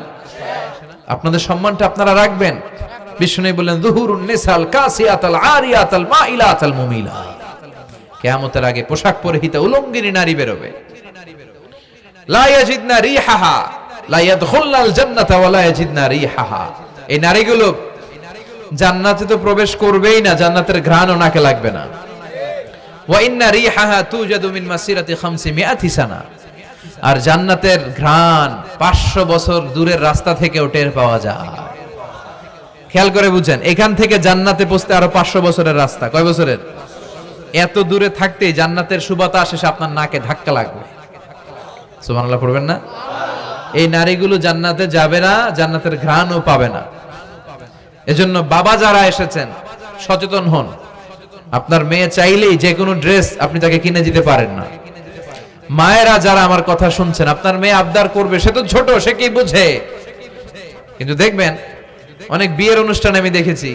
আপনাদের সম্মানটা আপনারা রাখবেন। বিষ্ণু বললেন যুহুরুন নিসাল কাসিয়াতাল আরিয়াতাল মাইলাতাল মুমিলাত, কিয়ামতের আগে পোশাক পরিহিতা উলঙ্গিনী নারী বেরোবে। লা ইয়াজিদনা রিহাহা লা ইয়াদখুলনাল জান্নাতা ওয়া লা ইয়াজিদনা রিহাহা। এই নারীগুলো জান্নাতে তো প্রবেশ করবেই না, জান্নাতের ঘ্রাণও নাকে লাগবে না। ওয়া ইন্না রিহাহা তুজাদু মিন মাসিরাতি 500 সানা। আর জান্নাতের ঘ্রাণ 500 বছর দূরের রাস্তা থেকেও টের পাওয়া যায়। খেয়াল করে বুঝেন, এখান থেকে জান্নাতে পৌঁছতে আরো 500 বছরের রাস্তা। কয় বছরের? এত দূরে থাকতে জান্নাতের সুবাতাস এসে আপনার নাকে ধাক্কা লাগবে। সুবহানাল্লাহ পড়বেন না? এই নারীগুলো জান্নাতে যাবে না, জান্নাতের ঘ্রাণও পাবে না। এজন্য বাবা যারা এসেছেন সচেতন হন। আপনার মেয়ে চাইলেই যে কোনো ড্রেস আপনি তাকে কিনে দিতে পারেন না। মায়েরা যারা আমার কথা শুনছেন, আপনার মেয়ে আবদার করবে, সে তো ছোট, সে কি বুঝে। কিন্তু দেখবেন অনেক বিয়ের অনুষ্ঠানে আমি দেখেছি,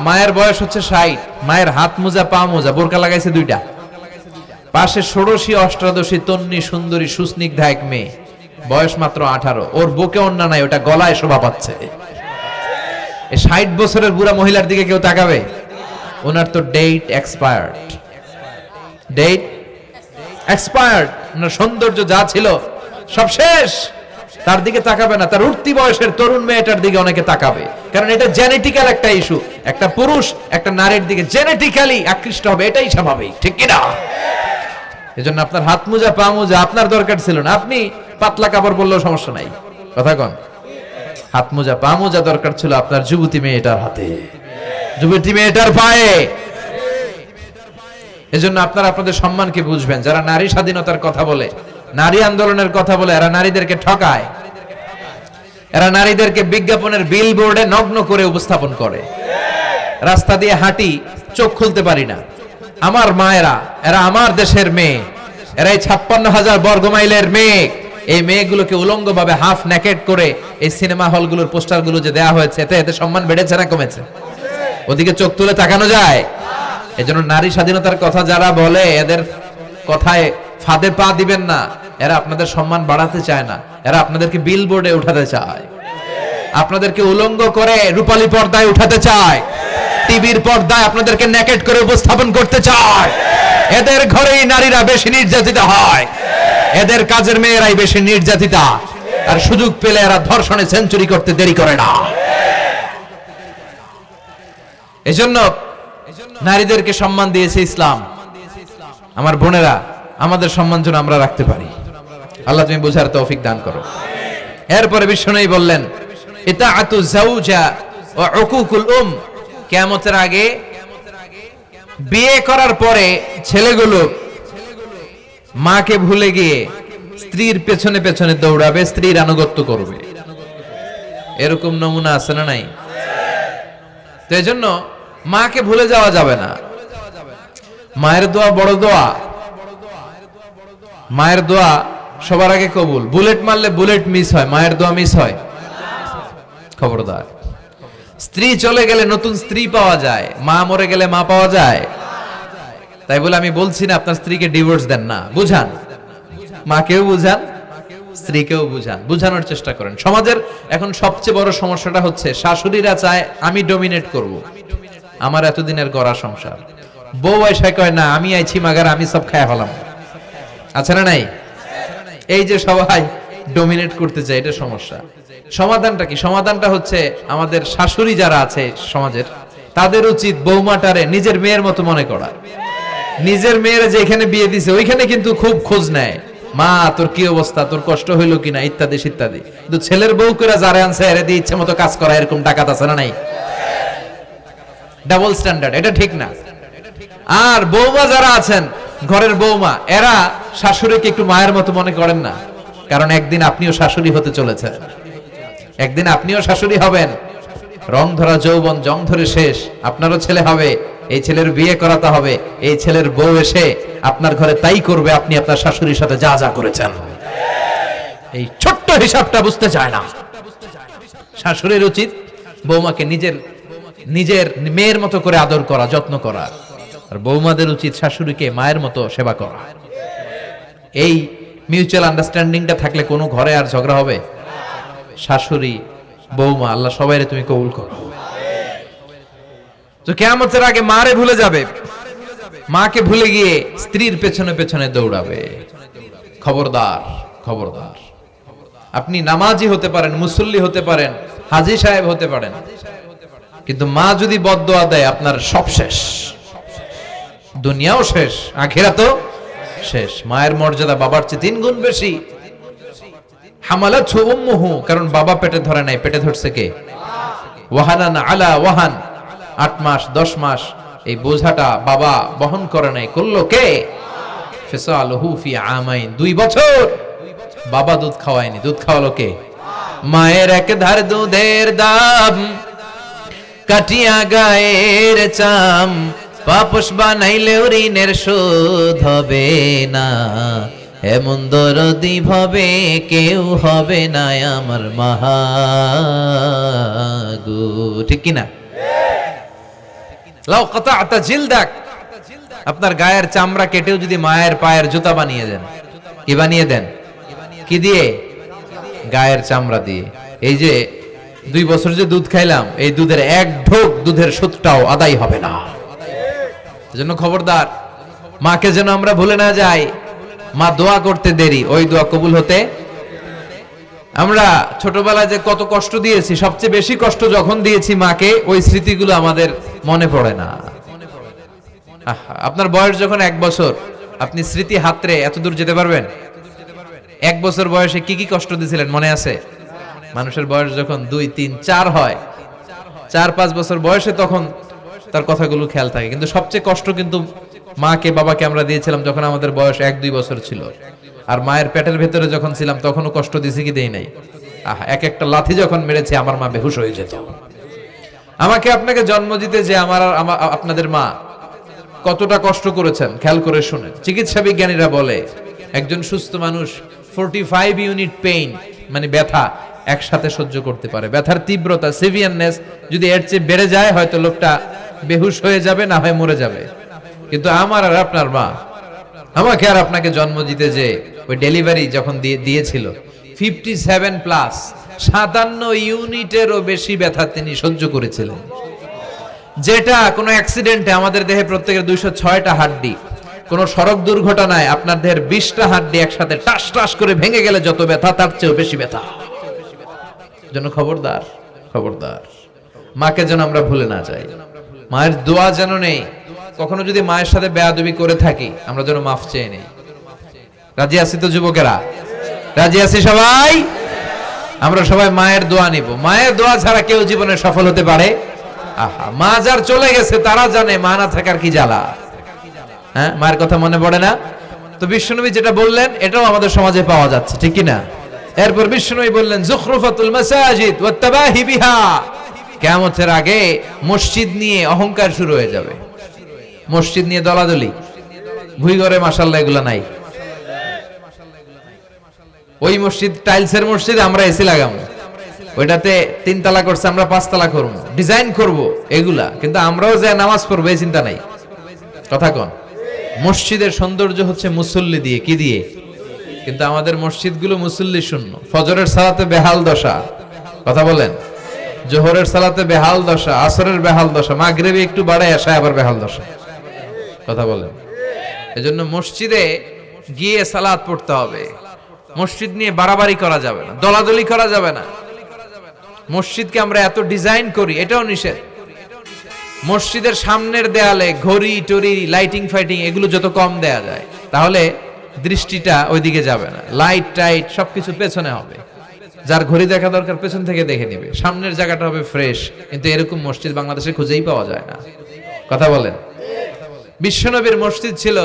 মায়ের বয়স হচ্ছে 60, মায়ের হাত মোজা পা মোজা, বোরকা লাগাইছে 2টা, পাশে ষোড়শী অষ্টাদশী তন্নি সুন্দরী সুস্নিগ্ধা এক মেয়ে, বয়স মাত্র 18, ওর বুকে ওন্না নাই, ওটা গলায় শোভা পাচ্ছে। এই 60 বছরের বুড়া মহিলার দিকে কেউ তাকাবে? ওনার তো ডেট এক্সপায়ার্ড, ডেট এক্সপায়ার্ড। ওনার সৌন্দর্য যা ছিল সব শেষ, তার দিকে তাকাবে না। তার উঠতি বয়সের তরুণ মেয়েটার দিকে অনেকে তাকাবে, কারণ এটা জেনেটিক্যাল একটা ইস্যু। একটা পুরুষ একটা নারীর দিকে জেনেটিক্যালি আকৃষ্ট হবে, এটাই স্বাভাবিক, ঠিক কিনা? এজন্য আপনার হাত মোজা পা মোজা আপনার দরকার ছিল না, আপনি পাতলা কাপড় পরলেও সমস্যা নাই। কথা কন? হাত মোজা পা মোজা দরকার ছিল আপনার যুবতী মেয়েটার হাতে, যুবতী মেয়েটার পায়ে। এজন্য আপনারা আপনাদের সম্মানকে বুঝবেন। যারা নারী স্বাধীনতার কথা বলে, নারী আন্দোলনের কথা বলে, এরা নারীদেরকে ঠকায়। এরা নারীদেরকে বিজ্ঞাপনের বিলবোর্ডে নগ্ন করে উপস্থাপন করে। রাস্তা দিয়ে হাঁটি, চোখ খুলতে পারি না। আমার মায়েরা, এরা আমার দেশের মেয়ে, এরা এই 56,000 বর্গ মাইলের মেয়ে। এই মেয়েগুলোকে উলঙ্গভাবে হাফ নেকেড করে এই সিনেমা হলগুলোর পোস্টারগুলো যে দেয়া হয়েছে, এতে সম্মান বেড়েছে না কমেছে? ওদিকে চোখ তুলে তাকানো যায়? এজন্য নারী স্বাধীনতার কথা যারা বলে, এদের কথায় ফাঁদে পা দিবেন না। এরা আপনাদের সম্মান বাড়াতে চায় না, এরা আপনাদেরকে বিলবোর্ডে উঠাতে চায়, আপনাদেরকে উলঙ্গ করে রূপালী পর্দায় উঠাতে চায়, টিভির পর্দায় আপনাদেরকে নেকেড করে উপস্থাপন করতে চায়। এদের ঘরেই নারীরা বেশি নির্যাতিত হয়, এদের কাজের মেয়েরাই বেশি নির্যাতিতা। আর সুযোগ পেলে এরা ধর্ষণে সেঞ্চুরি করতে দেরি করে না। এজন্য নারীদেরকে সম্মান দিয়েছে ইসলাম। আমার বোনেরা, আমাদের সম্মান যেন আমরা রাখতে পারি। আল্লাহ তুমি বোঝার তৌফিক দান করো। এরপরে বিশ্বনবী বললেন, ইতাআতু যাওজা ওয়া উকুকুল কিয়ামতের আগে বিয়ে করার পরে ছেলেগুলো মাকে ভুলে গিয়ে স্ত্রীর পেছনে পেছনে দৌড়াবে, স্ত্রীর আনুগত্য করবে। এরকম নমুনা আছে না নাই? তো এজন্য মাকে ভুলে যাওয়া যাবে না। মায়ের দোয়া বড় দোয়া। মায়ের দোয়া সবার আগে কবুল। বুলেট মারলে বুলেট মিস হয়, মায়ের দোয়া মিস হয়? খবরদার। স্ত্রী চলে গেলে নতুন স্ত্রী পাওয়া যায়, মা মরে গেলে মা পাওয়া যায়? তাই বলে আমি বলছি না আপনার স্ত্রীকে ডিভোর্স দেন না, বুঝান, মাকেও বুঝান, স্ত্রীকেও বুঝান, বুঝানোর চেষ্টা করেন। সমাজের এখন সবচেয়ে বড় সমস্যাটা হচ্ছে শাশুড়িরা চায় আমি ডমিনেট করব, আমার এতদিনের গড়া সংসার। বউ এসে কয় না, আমি আইছি মাগার, আমি সব খায় ফেলাম। আছে না নাই? এই যে সবাই ডমিনেট করতে চায়, এটা সমস্যা। সমাধানটা কি? সমাধানটা হচ্ছে আমাদের শাশুড়ি যারা আছে সমাজের, তাদের উচিত বৌমাটারে নিজের মেয়ের মতো মনে করা। নিজের মেয়ের যেখানে বিয়ে দিছে ওইখানে কিন্তু খুব খোঁজ নেয়, মা তোর কি অবস্থা, তোর কষ্ট হইলো কিনা, ইত্যাদি ইত্যাদি। কিন্তু ছেলের বউ করে যারা আনছে এর দিয়ে ইচ্ছে মতো কাজ করা, এরকম ডাকাত আছে না নাই? ডাবল স্ট্যান্ডার্ড, এটা ঠিক না। আর বৌমা যারা আছেন, ঘরের বৌমা, এরা শাশুড়িকে একটু মায়ের মতো মনে করেন না, কারণ একদিন আপনিও শাশুড়ি হতে চলেছেন, একদিন আপনিও শাশুড়ি হবেন। রং ধরা যৌবন জং ধরে শেষ, আপনারও ছেলে হবে, এই ছেলের বিয়ে করাতে হবে, এই ছেলের বউ এসে আপনার ঘরে তাই করবে আপনি আপনার শাশুড়ির সাথে যা যা করেছেন। এই ছোট্ট হিসাবটা বুঝতে চায় না। শাশুড়ির উচিত বৌমাকে নিজের মেয়ের মতো করে আদর করা, যত্ন করা, আর বৌমাদের উচিত শাশুড়িকে মায়ের মতো সেবা করা। এই মিউচুয়াল আন্ডারস্ট্যান্ডিংটা থাকলে কোনো ঘরে আর ঝগড়া হবে? শাশুড়ি বৌমা, আল্লাহ সবাইরে তুমি কবুল করো। তো কিয়ামতের আগে মারে ভুলে যাবে, মাকে ভুলে গিয়ে স্ত্রীর পেছনে পেছনে দৌড়াবে। খবরদার, খবরদার। আপনি নামাজি হতে পারেন, মুসল্লি হতে পারেন, হাজী সাহেব হতে পারেন, কিন্তু মা যদি বদদোয়া দেয় আপনার সব শেষ। দুনিয়াও শেষ, আখিরাতও শেষ। মায়ের মর্যাদা বাবার চেয়ে 3 গুণ বেশি। হামালাতহু উম্মুহু, কারণ বাবা পেটে ধরে নাই, পেটে ধরছে কে? ওয়াহানান আলা ওয়াহান, 8 মাস 10 মাস এই বোঝাটা বাবা বহন করে নাই, করলো কে? ফিসালুহু ফি আমাইন, 2 বছর বাবা দুধ খাওয়ায়নি, দুধ খাওয়ালো কে? মায়ের এক ধার দুধের দাম কাটিয়া গায়ের চাম, পাপস বানাইলেও ঋণের শোধ হবে না, এমন দরদি ভবে কেউ হবে না আমার মাগো। ঠিক কিনা? লাউ কাতা'তা জিলদাক, আপনার গায়ের চামড়া কেটেও যদি মায়ের পায়ের জুতা বানিয়ে দেন, কি বানিয়ে দেন? কি দিয়ে? গায়ের চামড়া দিয়ে। এই যে 2 বছর যে দুধ খাইলাম, এই দুধের 1 ঢোক দুধের সুদটাও আদায় হবে না। এজন্য খবরদার, মাকে যেন আমরা ভুলে না যাই। মা দোয়া করতে দেরি, ওই দোয়া কবুল হতে। আমরা ছোটবেলায় যে কত কষ্ট দিয়েছি, সবচেয়ে বেশি কষ্ট যখন দিয়েছি মাকে, ওই স্মৃতিগুলো আমাদের মনে পড়ে না। আপনার বয়স যখন 1 বছর, আপনি স্মৃতি হাতরে এত দূর যেতে পারবেন? 1 বছর বয়সে কি কি কষ্ট দিয়েছিলেন মনে আছে? মানুষের বয়স যখন 2, 3, 4 হয়, 4-5 বছর বয়সে, তখন তার কথাগুলো খেয়াল থাকে। কিন্তু সবচেয়ে কষ্ট কিন্তু মাকে বাবাকে আমরা দিয়েছিলাম যখন আমাদের বয়স 1-2 বছর ছিল। আর মায়ের পেটের ভেতরে যখন ছিলাম তখনও কষ্ট দিয়েছি কি দেই নাই? এক একটা লাথি যখন মেরেছে আমার মা বেহুশ হয়ে যেত। আমাকে আপনাকে জন্ম দিতে যে আপনাদের মা কতটা কষ্ট করেছেন খেয়াল করে শুনেন। চিকিৎসা বিজ্ঞানীরা বলে একজন সুস্থ মানুষ 45 ইউনিট পেইন, মানে ব্যথা, একসাথে সহ্য করতে পারে। ব্যথার তীব্রতা, সিভিয়ারনেস যদি এর চেয়ে বেড়ে যায়, হয়তো লোকটা বেহুশ হয়ে যাবে, না হয় মরে যাবে। কিন্তু আমার আর আপনার মা আমাকে আর আপনাকে জন্ম দিতে যে ওই ডেলিভারি যখন দিয়েছিল, 57 প্লাস 57 ইউনিটেরও বেশি ব্যথা তিনি সহ্য করেছিলেন। যেটা কোনো অ্যাক্সিডেন্টে আমাদের দেহে প্রত্যেকের 206টা হাড্ডি, কোন সড়ক দুর্ঘটনায় আপনার দেহের 20টা হাড্ডি একসাথে টাস টাস করে ভেঙে গেলে যত ব্যথা, তার চেয়েও বেশি ব্যথা। জন্য খবরদার, খবরদার, মাকে যেন আমরা ভুলে না যাই। মায়ের দোয়া যেন নেই। কখনো যদি মায়ের সাথে বেয়াদবি করে থাকি, আমরা যেন মাফ চেয়ে নেই। রাজি আছি তো যুবকেরা? রাজি আছি সবাই? আমরা সবাই মায়ের দোয়া নিব। মায়ের দোয়া ছাড়া কেউ জীবনে সফল হতে পারে? আহা, মা যার চলে গেছে তারা জানে মা না থাকার কি জ্বালা। হ্যাঁ, মায়ের কথা মনে পড়ে না? তো বিশ্বনবী যেটা বললেন এটাও আমাদের সমাজে পাওয়া যাচ্ছে, ঠিক কি না? এরপর বিশ্বনবী বললেন যুখরুফাতুল মাসাজিদ ওয়াত তাবাহি বিহা, কিয়ামতের আগে মসজিদ নিয়ে অহংকার শুরু হয়ে যাবে। মসজিদ নিয়ে দলাদলি, ভুইঘরে মাশাআল্লাহ এগুলা নাই। ওই মসজিদ টাইলসের মসজিদ, আমরা এসি লাগামু, ওইটাতে 3 তালা করছে, আমরা 5 তালা করব, ডিজাইন করব, এগুলা। কিন্তু আমরাও যে নামাজ পড়বো এই চিন্তা নাই। কথা কোন? মসজিদের সৌন্দর্য হচ্ছে মুসল্লি দিয়ে, কি দিয়ে? কিন্তু আমাদের মসজিদগুলো মুসল্লি শূন্য। ফজরের সালাতে বেহাল দশা, কথা বলেন। জোহরের সালাতে বেহাল দশা, আসরের বেহাল দশা, মাগরিবে একটু বাড়ায় আসে আবার বেহাল দশা, কথা বলেন। এজন্য মসজিদে গিয়ে সালাত পড়তে হবে। মসজিদ নিয়ে বাড়াবাড়ি করা যাবে না, দলাদলি করা যাবে না। মসজিদকে আমরা এত ডিজাইন করি, এটাও নিষেধ। মসজিদের সামনের দেয়ালে ঘড়ি টড়ি, লাইটিং ফাইটিং, এগুলো যত কম দেয়া যায়, তাহলে দৃষ্টিটা ওইদিকে যাবে না। লাইট টাইট সবকিছু পেছনে হবে। যার ঘড়ি দেখা দরকার পেছন থেকে দেখে নিবে, সামনের জায়গাটা হবে ফ্রেশ। কিন্তু এরকম মসজিদ বাংলাদেশে খুঁজেই পাওয়া যায় না, কথা বলেন। বিশ্বনবীর মসজিদ ছিল,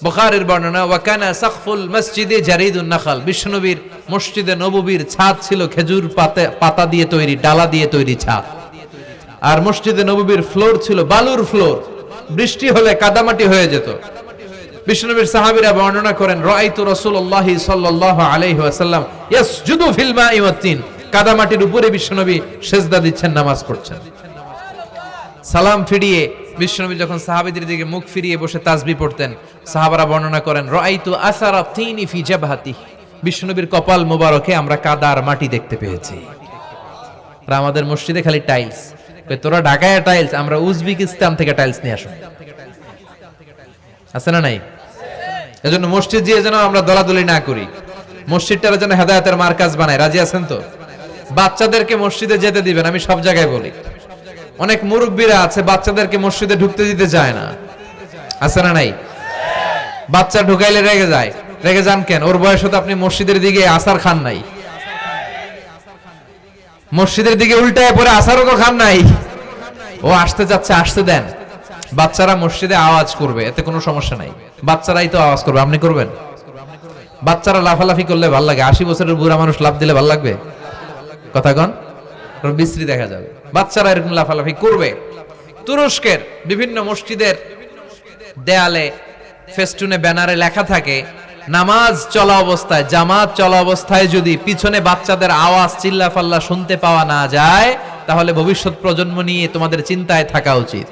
বুখারীর বর্ণনা, ওয়া কানা সাকফুল মসজিদে জারিদুন নাখাল, বিশ্বনবীর মসজিদে নববীর ছাদ ছিল খেজুর পাতা দিয়ে তৈরি, ডালা দিয়ে তৈরি ছাদ। আর মসজিদে নববীর ফ্লোর ছিল বালুর ফ্লোর, বৃষ্টি হলে কাদামাটি হয়ে যেত। বিশ্বনবীর সাহাবীরা বর্ণনা করেন, রাআইতু রাসূলুল্লাহি সাল্লাল্লাহু আলাইহি ওয়াসাল্লাম ইয়াসজুদু ফিল মাই ওয়াত তিন, কাদামাটির উপরে বিশ্বনবী সিজদা দিচ্ছেন, নামাজ পড়ছেন। সালাম ফিরিয়ে বিশ্বনবী যখন সাহাবীদের দিকে মুখ ফিরিয়ে বসে তাসবিহ পড়তেন, সাহাবারা বর্ণনা করেন, রাআইতু আসারা তিনি ফি জাবহাতিহি, বিশ্বনবীর কপাল মোবারকে আমরা কাদা আর মাটি দেখতে পেয়েছি। আর আমাদের মসজিদে খালি টাইলস। তোরা ঢাকায় টাইলস, আমরা উজবেকিস্তান থেকে টাইলস নিয়ে আসো, আছে না নাই? এজন্য মসজিদ দিয়ে যেন আমরা দলাদলি না করি, মসজিদটার যেন হেদায়েতের মার্কাজ বানায়। রাজি আছেন তো? বাচ্চাদেরকে মসজিদে যেতে দিবেন, আমি সব জায়গায় বলি। অনেক মুরব্বীরা আছে বাচ্চাদেরকে মসজিদে ঢুকতে দিতে চায় না। আছে না নাই? বাচ্চা ঢুকাইলে রেগে যায়, রেগে যান কেন? ওর বয়স তো আপনি মসজিদের দিকে আসার খান নাই, মসজিদের দিকে উল্টায় পরে আসারও তো খান নাই। ও আসতে যাচ্ছে, আসতে দেন। বাচ্চারা মসজিদে আওয়াজ করবে, এতে কোনো সমস্যা নাই, বাচ্চারাই তো আওয়াজ করবে, আপনি করবেন? বাচ্চারা লাফালাফি করলে ভাল লাগে, 80 বছরের বুড়া মানুষ লাফ দিলে ভাল লাগবে? কথা কন, বিশ্রী দেখা যাবে। বাচ্চারা এরকম লাফালাফি করবে। তুরস্কের বিভিন্ন মসজিদের দেয়ালে ফেস্টুনে ব্যানারে লেখা থাকে, নামাজ চলা অবস্থায়, জামাত চলা অবস্থায় যদি পিছনে বাচ্চাদের আওয়াজ চিল্লাফাল্লা শুনতে পাওয়া না যায়, তাহলে ভবিষ্যৎ প্রজন্ম নিয়ে তোমাদের চিন্তায় থাকা উচিত।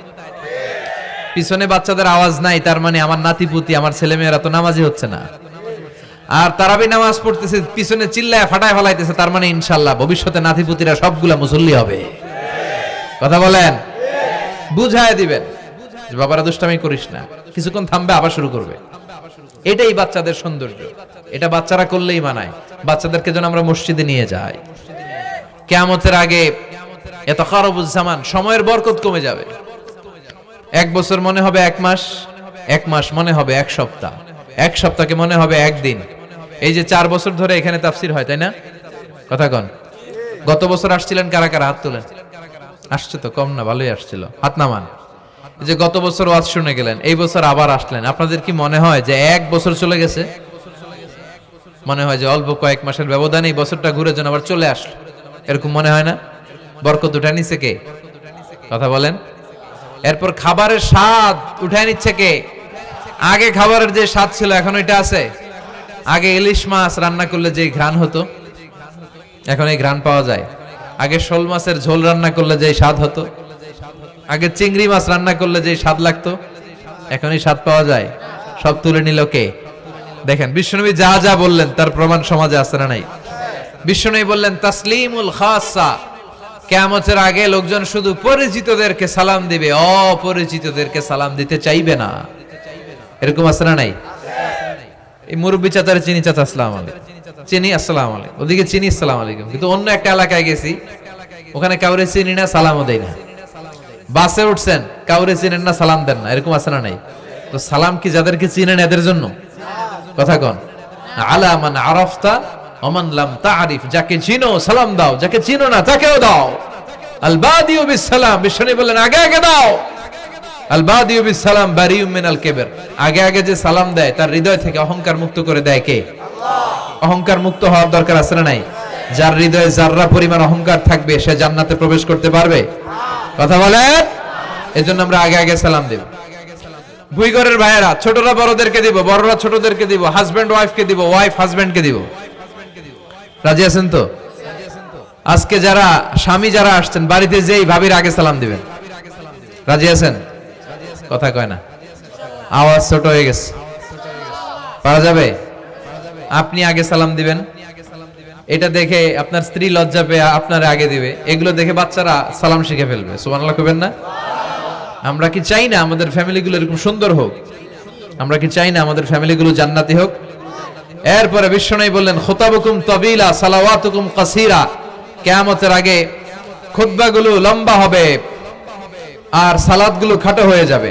পিছনে বাচ্চাদের আওয়াজ নাই, তার মানে আমার নাতিপুতি, আমার ছেলেমেয়েরা তো নামাজি হচ্ছে না। আর তারাবি নামাজ পড়তেছে, পিছনে চিল্লায় ফাটায় ফেলাইতেছে, তার মানে ইনশাল্লাহ ভবিষ্যতে নাতিপুতিরা সবগুলা মুসল্লি হবে। কথা বলেন, বুঝায় দিবেন যে বাবারা দুষ্টামি করিস না, কিছুক্ষণ থামবে আবার শুরু করবে। এটাই বাচ্চাদের সৌন্দর্য, এটা বাচ্চারা করলেই মানায়। বাচ্চাদেরকে যেন আমরা মসজিদে নিয়ে যাই। কিয়ামতের আগে এত খারাবুজ জামান, সময়ের বরকত কমে যাবে। 1 বছর মনে হবে 1 মাস, 1 মাস মনে হবে 1 সপ্তাহ, 1 সপ্তাহকে মনে হবে 1 দিন। এই যে 4 বছর ধরে এখানে তাফসীর হয়, তাই না? কথা কন। গত বছর আসছিলেন কারা কারা? হাত তোলেন। আসছে তো কম না, ভালোই আসছিল, হাত নামান। যে গত বছর ওয়াজ শুনে গেলেন, এই বছর আবার আসলেন, আপনাদের কি মনে হয় যে 1 বছর চলে গেছে? মনে হয় যে অল্প কয়েক মাসের ব্যবধানে এই বছরটা ঘুরে যেন আবার চলে আসলো, এরকম মনে হয় না? বরকত উঠায় নিচ্ছে কে? কথা বলেন। এরপর খাবারের স্বাদ উঠায় নিচ্ছে কে? আগে খাবারের যে স্বাদ ছিল এখন এটা আছে? আগে ইলিশ মাছ রান্না করলে যে ঘ্রাণ হতো, এখন এই ঘ্রাণ পাওয়া যায়? আগে শোল মাছের ঝোল রান্না করলে যে স্বাদ হতো, আগে চিংড়ি মাছ রান্না করলে যে স্বাদ লাগতো, এখন এই স্বাদ পাওয়া যায়? সব তুলে নিল কে? দেখেন বিশ্বনবী যা যা বললেন তার প্রমাণ সমাজে আছে না নাই? বিশ্বনবী বললেন তাসলিমুল খাসা, কিয়ামতের আগে লোকজন শুধু পরিচিতদেরকে সালাম দিবে, অপরিচিতদেরকে সালাম দিতে চাইবে না। এরকম আছে না নাই? এই মুরব্বী চাচার চিনি, চাচা আসসালামু আলাইকুম, চিনি আসসালামু আলাইকুম, ওদিকে চিনি আসসালামু আলাইকুম। কিন্তু অন্য একটা এলাকায় গেছি, ওখানে কাউরে চিনি না, সালামও দেয় না। বাসে উঠছেন, কাউরে চিনেন না, সালাম দেন না, এরকম আছে না নাই? তো সালাম কি যাদেরকে চিনেন এদের জন্য? কথা কন। আলা মান আরাফতা ওমান লাম তারিফ, যাকে চিনো সালাম দাও, যাকে চিনো না তাকেও দাও। আল বাদিউ বিস সালাম, বিশ্বনবী বললেন আগে আগে দাও। আল বাদিউ বিস সালাম বারিউম মিনাল কিবর, আগে আগে যে সালাম দেয় তার হৃদয় থেকে অহংকার মুক্ত করে দেয় কে? আল্লাহ। অহংকার মুক্ত হওয়ার দরকার আছে না নাই? যার হৃদয়ে যাররা পরিমাণ অহংকার থাকবে সে জান্নাতে প্রবেশ করতে পারবে? কথা বলেন। এজন্য আমরা আগে আগে সালাম দেব। ভুইগরের ভাইয়েরা ছোটরা বড়দেরকে দিব, বড়রা ছোটদেরকে দিব, হাজবেন্ড ওয়াইফকে দিব, ওয়াইফ হাজবেন্ডকে দিব। রাজি আছেন তো? আজকে যারা স্বামী যারা আসছেন বাড়িতে যেই ভাবির আগে সালাম দিবেন, রাজি আছেন? কথা কয় না, আওয়াজ ছোট হয়ে গেছে, পারা যাবে? আপনি আগে সালাম দিবেন, এটা দেখে আপনার স্ত্রী লজ্জা পেয়ে আপনার আগে দিবে, এগুলো দেখে বাচ্চারা সালাম শিখে ফেলবে। সুবহানাল্লাহ কইবেন না? আমরা কি চাই না আমাদের ফ্যামিলিগুলো এরকম সুন্দর হোক? আমরা কি চাই না আমাদের ফ্যামিলিগুলো জান্নাতি হোক? এরপরে বিশ্বনবী বললেন খুতাবুকুম তাবিলা সালাওয়াতুকুম কাসীরা, কিয়ামতের আগে খুতবাগুলো লম্বা হবে আর সালাতগুলো খাটো হয়ে যাবে।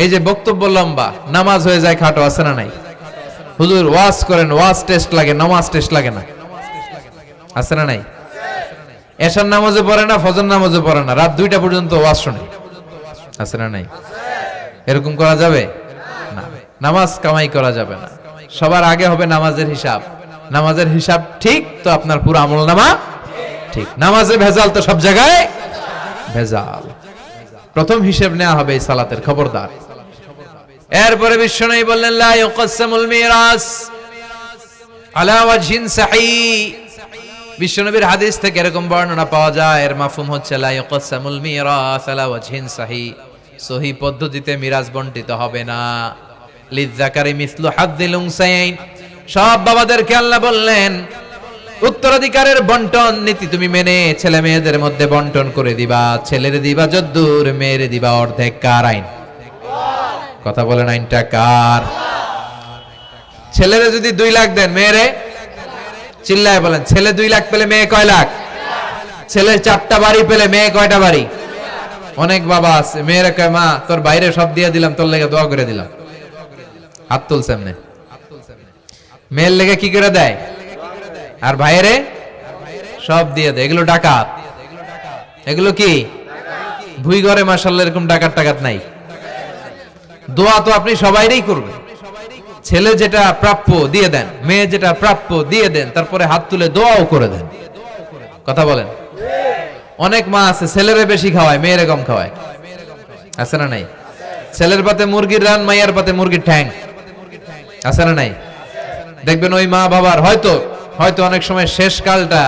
এই যে বক্তব্য লম্বা, নামাজ হয়ে যায় খাটো, আছে না নাই? হুজুর ওয়াজ করেন, ওয়াজ টেস্ট লাগে, নামাজ টেস্ট লাগে না, আছে না নাই? এশার নামাজে পড়ে না, ফজর নামাজে পড়ে না, রাত 2টা পর্যন্ত ওয়াজ শুনে, আছে না নাই? এরকম করা যাবে না। নামাজ কামাই করা যাবে না। সবার আগে হবে নামাজের হিসাব। নামাজের হিসাব ঠিক তো আপনার পুরো আমলনামা ঠিক। নামাজে ভেজাল তো সব জায়গায় ভেজাল। প্রথম হিসাব নেওয়া হবে এই সালাতের, খবরদার। এরপরে বিশ্বনবী বললেন লা ইউকাসসামুল মিরাস আলা ওয়াজহিন সাহিহ। বিশ্বনবীর হাদিস থেকে এরকম বর্ণনা পাওয়া যায়, এর মাফহুম হচ্ছে লা ইউকাসসামুল মিরাস আলা ওয়াজহিন সাহিহ, সহিহ পদ্ধতিতে মিরাজ বণ্টিত হবে না। লিযযাকারি মিসলু হাযযিল উনসায়াইন, সব বাবাদেরকে আল্লাহ বললেন উত্তরাধিকারের বন্টন নীতি তুমি মেনে ছেলে মেয়েদের মধ্যে বন্টন করে দিবা। ছেলেরে দিবা যদ্দুর, মেয়েরে দিবা অর্ধেক। কার আইন? কথা বলেন, আইনটা কার? ছেলেরে যদি 2 লাখ দেন, মেয়েরে চিল্লায় বলেন, ছেলে 2 লাখ পেলে মেয়ে কয় লাখ? ছেলে 4টা বাড়ি পেলে মেয়ে কয়টা বাড়ি? অনেক বাবা আছে, মেয়েরা কয় মা তোর বাইরে সব দিয়ে দিলাম, তোর লেগে দোয়া করে দিলাম। হাত তুলছে এমনি। মেয়ের লেগে কি করে দেয়? আর বাইরে সব দিয়ে দেয়। এগুলো ডাকাত। এগুলো কি ভুই ঘরে মাশাআল্লাহ এরকম ডাকাত টাকাত নাই। দোয়া তো আপনি সবাইরই করবেন। ছেলে যেটা প্রাপ্য দিয়ে দেন, মেয়ে যেটা প্রাপ্য দিয়ে দেন, তারপরে হাত তুলে দোয়াও করে দেন। কথা বলেন। অনেক মা আছে ছেলেরে বেশি খাওয়ায়, মেয়েরে কম খাওয়ায়, আছে না নাই? ছেলের পাতে মুরগির রান, মাইয়ার পাতে মুরগির ঠ্যাং, আছে না নাই? দেখবেন ওই মা বাবার হয়তো অনেক সময় শেষ কালটা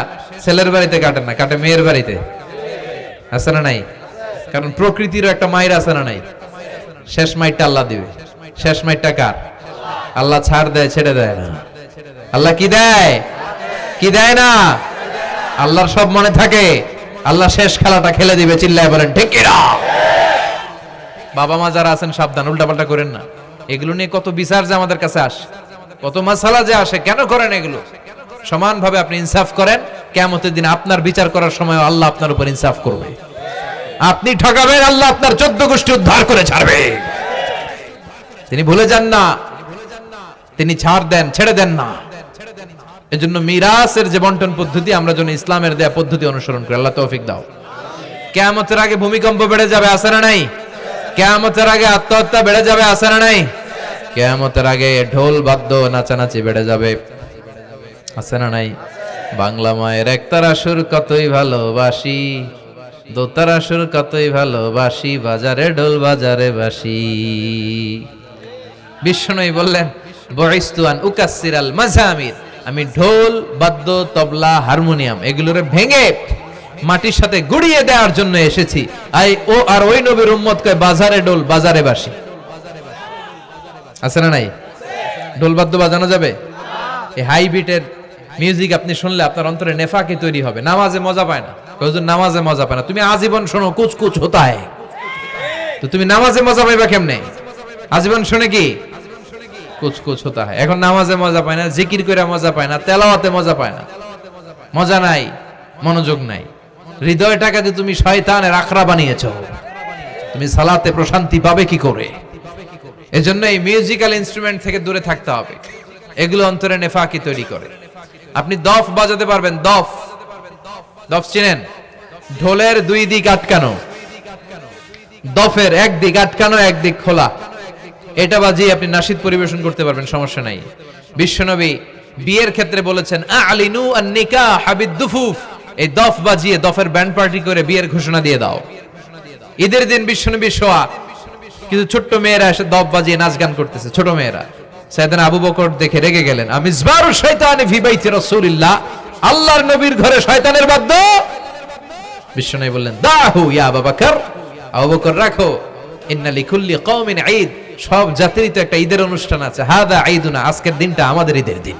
ছেলের বাড়িতে কাটে না, কাটে মেয়ের বাড়িতে, আছে না নাই? কারণ প্রকৃতিরও একটা মায়ের আছে না নাই? শেষ মাইরটা আল্লাহ দিবে। শেষ মাইরটা কার? আল্লাহ ছাড় দেয়, ছেড়ে দেয় না। আল্লাহ কি দেয়? কি দেয় না? আল্লাহর সব মনে থাকে। আল্লাহ শেষ খেলাটা খেলে দিবে। চিল্লায় বলেন ঠিক কি না? বাবা মা যারা আছেন সাবধান, উল্টাপাল্টা করেন না। এগুলো নিয়ে কত বিচার যে আমাদের কাছে আসে, কত মাসালা যে আসে। কেন করেন এগুলো? সমানভাবে আপনি ইনসাফ করেন, কিয়ামতের দিন আপনার বিচার করার সময় আল্লাহ আপনার উপর ইনসাফ করবে। আপনি ঠকাবেন, আল্লাহ আপনার 14 গোষ্ঠী উদ্ধার করে ছাড়বে। তিনি ভুলে যান না, তিনি ছাড় দেন, ছেড়ে দেন না। এজন্য মিরাসের যে বন্টন পদ্ধতি, আমরা যেন ইসলামের দেয়া পদ্ধতি অনুসরণ করি। আল্লাহ তৌফিক দাও। কিয়ামতের আগে ভূমিকম্প বেড়ে যাবে, আছে না নাই? কিয়ামতের আগে আত্মহত্যা বেড়ে যাবে, আছে না নাই? কিয়ামতের আগে ঢোল বাদ্য নাচানাচি বেড়ে যাবে, আছে না নাই? বাংলা মায়ের একতারা সুর কতই ভালোবাসি, দোতারা সুর কতই ভালোবাসি, বাজারে ঢোল বাজারে বাসি। বিষ্ণুই বললেন বয়স্তু আন উকাসসিরাল মাযামির, আমি ঢোল বাদ্য তবলা হারমোনিয়াম এগুলোরে ভেঙে মাটির সাথে গুড়িয়ে দেওয়ার জন্য এসেছি। আর ওই নবীর উম্মত কয় বাজারে ঢোল বাজারে বাসি, আছে না নাই? ঢোল বাদ্য বাজানো যাবে? এই হাই বিটের মিউজিক আপনি শুনলে আপনার অন্তরে নেফাকি তৈরি হবে। নামাজে মজা পায় না, হুজুর নামাজে মজা পায় না। তুমি আজীবন শোনো কুছ কুছ হোতা হ্যায়, তো তুমি নামাজে মজা পাইবা কেমনে? আজীবন শুনে কি কুছ কুছ হোতা হ্যায়। এখন নামাজে মজা পায় না, জিকির করে মজা পায় না, তেলাওয়াতে মজা পায় না, মজা নাই, মনোযোগ নাই। হৃদয়টাকে যে তুমি শয়তানের আখড়া বানিয়েছো, তুমি সালাতে প্রশান্তি পাবে কি করে? এজন্য এই মিউজিক্যাল ইনস্ট্রুমেন্ট থেকে দূরে থাকতে হবে। এগুলো অন্তরে নেফাকি তৈরি করে। আপনি দফ বাজাতে পারবেন? দফ চিনেন? ঢোলের দুই দিক আটকানো, দফের এক দিক আটকানো এক দিক খোলা, এটা বাজিয়ে আপনি নাশিদ পরিবেশন করতে পারবেন, সমস্যা নাই। বিশ্বনবী বিয়ের ক্ষেত্রে বলেছেন আলিনু আন নিকাহ বিদ-দুফুফ, এই দফ বাজিয়ে দফের ব্যান্ড পার্টি করে বিয়ের ঘোষণা দিয়ে দাও। ঈদের দিন বিশ্বনবী শোয়া কিছু ছোট্ট মেয়েরা এসে দফ বাজিয়ে নাচ গান করতেছে, ছোট মেয়েরা। সাইয়েদনা আবু বকর দেখে রেগে গেলেন। আমিজবারু শাইতানি ফি বাইতি রাসূলিল্লাহ, আল্লাহর নবীর ঘরে শয়তানের বাদ্য। বিশ্বনবী বললেন দাহু ইয়া আবু বকর, আবু বকর রাখো, ইন্না লিকুল্লি কওমিন ঈদ, সব জাতিরই তো একটা ঈদের অনুষ্ঠান আছে। হাদা ঈদুনা, আজকের দিনটা আমাদের ঈদের দিন,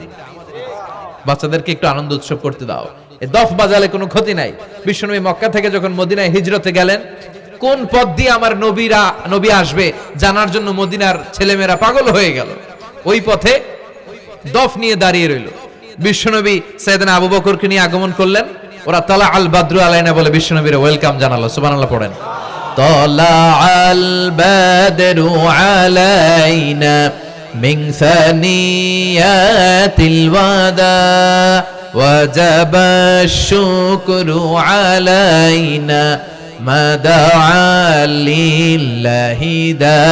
বাচ্চাদেরকে একটু আনন্দ উৎসব করতে দাও। এই দফ বাজালে কোনো ক্ষতি নাই। বিশ্বনবী মক্কা থেকে যখন মদিনায় হিজরতে গেলেন, কোন পথ দিয়ে আমার নবী আসবে জানার জন্য মদিনার ছেলেমেয়েরা পাগল হয়ে গেল। ওই পথে দফ নিয়ে দাঁড়িয়ে রইল। বিশ্বনবী সাইয়েদনা আবু বকরকে নিয়ে আগমন করলেন। ওরা তালা আল বাদরু আলাইনা বলে বিশ্বনবীর ওয়েলকাম জানালো। সুবহানাল্লাহ পড়েন। তালা আল বাদরু আলাইনা মিন সানিয়াতিল ওয়াদা ওয়াজাবা শুকরু আলাইনা মা দাআ লিল্লাহি দা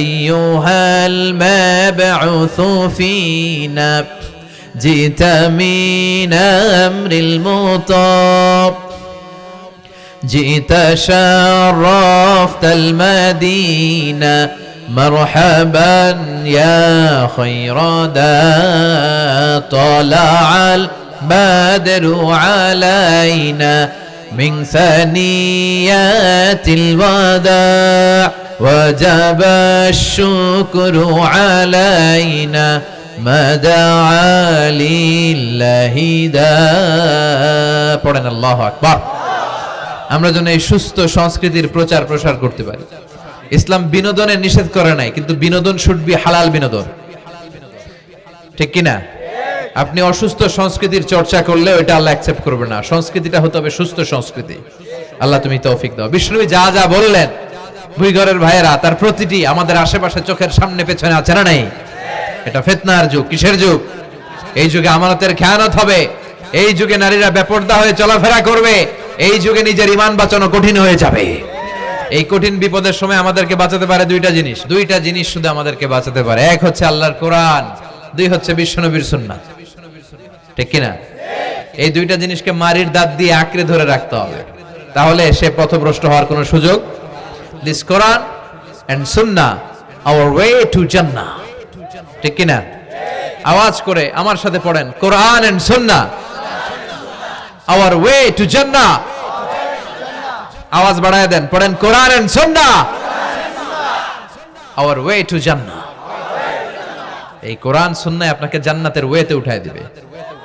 أيها المبعوث فينا جئت من أمر المطاب جئت شرفت المدينة مرحبا يا خير دا طلع البدر علينا من ثنيات الوداع وجب الشكر علينا ما دعا لله دا পড়েন আল্লাহু আকবার। আমরা যেন এই সুস্থ সংস্কৃতির প্রচার প্রসার করতে পারি। ইসলাম বিনোদনের নিষেধ করে নাই, কিন্তু বিনোদন শুড বি হালাল বিনোদন, ঠিক কিনা? আপনি অসুস্থ সংস্কৃতির চর্চা করলে ওইটা আল্লাহ অ্যাকসেপ্ট করবে না। সংস্কৃতিটা হতে হবে সুস্থ সংস্কৃতি। আল্লাহ তুমি তৌফিক দাও। বিষ্ণুবী যা যা বললেন, ভুইঘরের ভাইয়েরা, তার প্রতিটি আমাদের আশেপাশে চোখের সামনে পেছনে আছে না নেই? এটা ফিতনার যুগ। কিসের যুগ? এই যুগে আমানতের খেয়ানত হবে, এই যুগে নারীরা বেপরদা হয়ে চলাফেরা করবে, এই যুগে নিজের ঈমান বাঁচানো কঠিন হয়ে যাবে। এই কঠিন বিপদের সময় আমাদেরকে বাঁচাতে পারে দুইটা জিনিস শুধু আমাদেরকে বাঁচাতে পারে। এক হচ্ছে আল্লাহর কোরআন, দুই হচ্ছে বিশ্বনবীর সুন্নাহ। ঠিক কিনা? এই দুইটা জিনিসকে মারির দাঁত দিয়ে আঁকড়ে ধরে রাখতে হবে, তাহলে সে পথভ্রষ্ট হওয়ার কোনো সুযোগ। This Quran and Sunnah hour way to জান্নাহ। ঠিক কিনা? আওয়াজ করে আমার সাথে পড়েন, কোরআন and Sunnah hour way to জান্নাহ। আওয়াজ বাড়ায় দেন, পড়েন, কোরআন and Sunnah hour way to জান্নাহ। এই কোরআন সুন্নাহ আপনাকে জান্নাতের ওয়েতে উঠায় দিবে,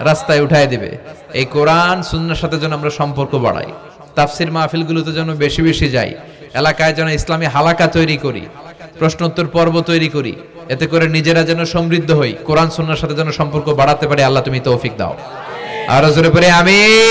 রাস্তায় উঠায় দিবে। এই কোরআন সুন্নাহর সাথে যেন আমরা সম্পর্ক বাড়াই, তাফসির মাহফিলগুলোতে যেন বেশি বেশি যাই, এলাকায় যেন ইসলামী হালাকা তৈরি করি, প্রশ্ন উত্তর পর্ব তৈরি করি, এতে করে নিজেরা যেন সমৃদ্ধ হই, কোরআন সুন্নাহর সাথে যেন সম্পর্ক বাড়াতে পারি। আল্লাহ তুমি তৌফিক দাও। আর জোরে পড়ে আমিন।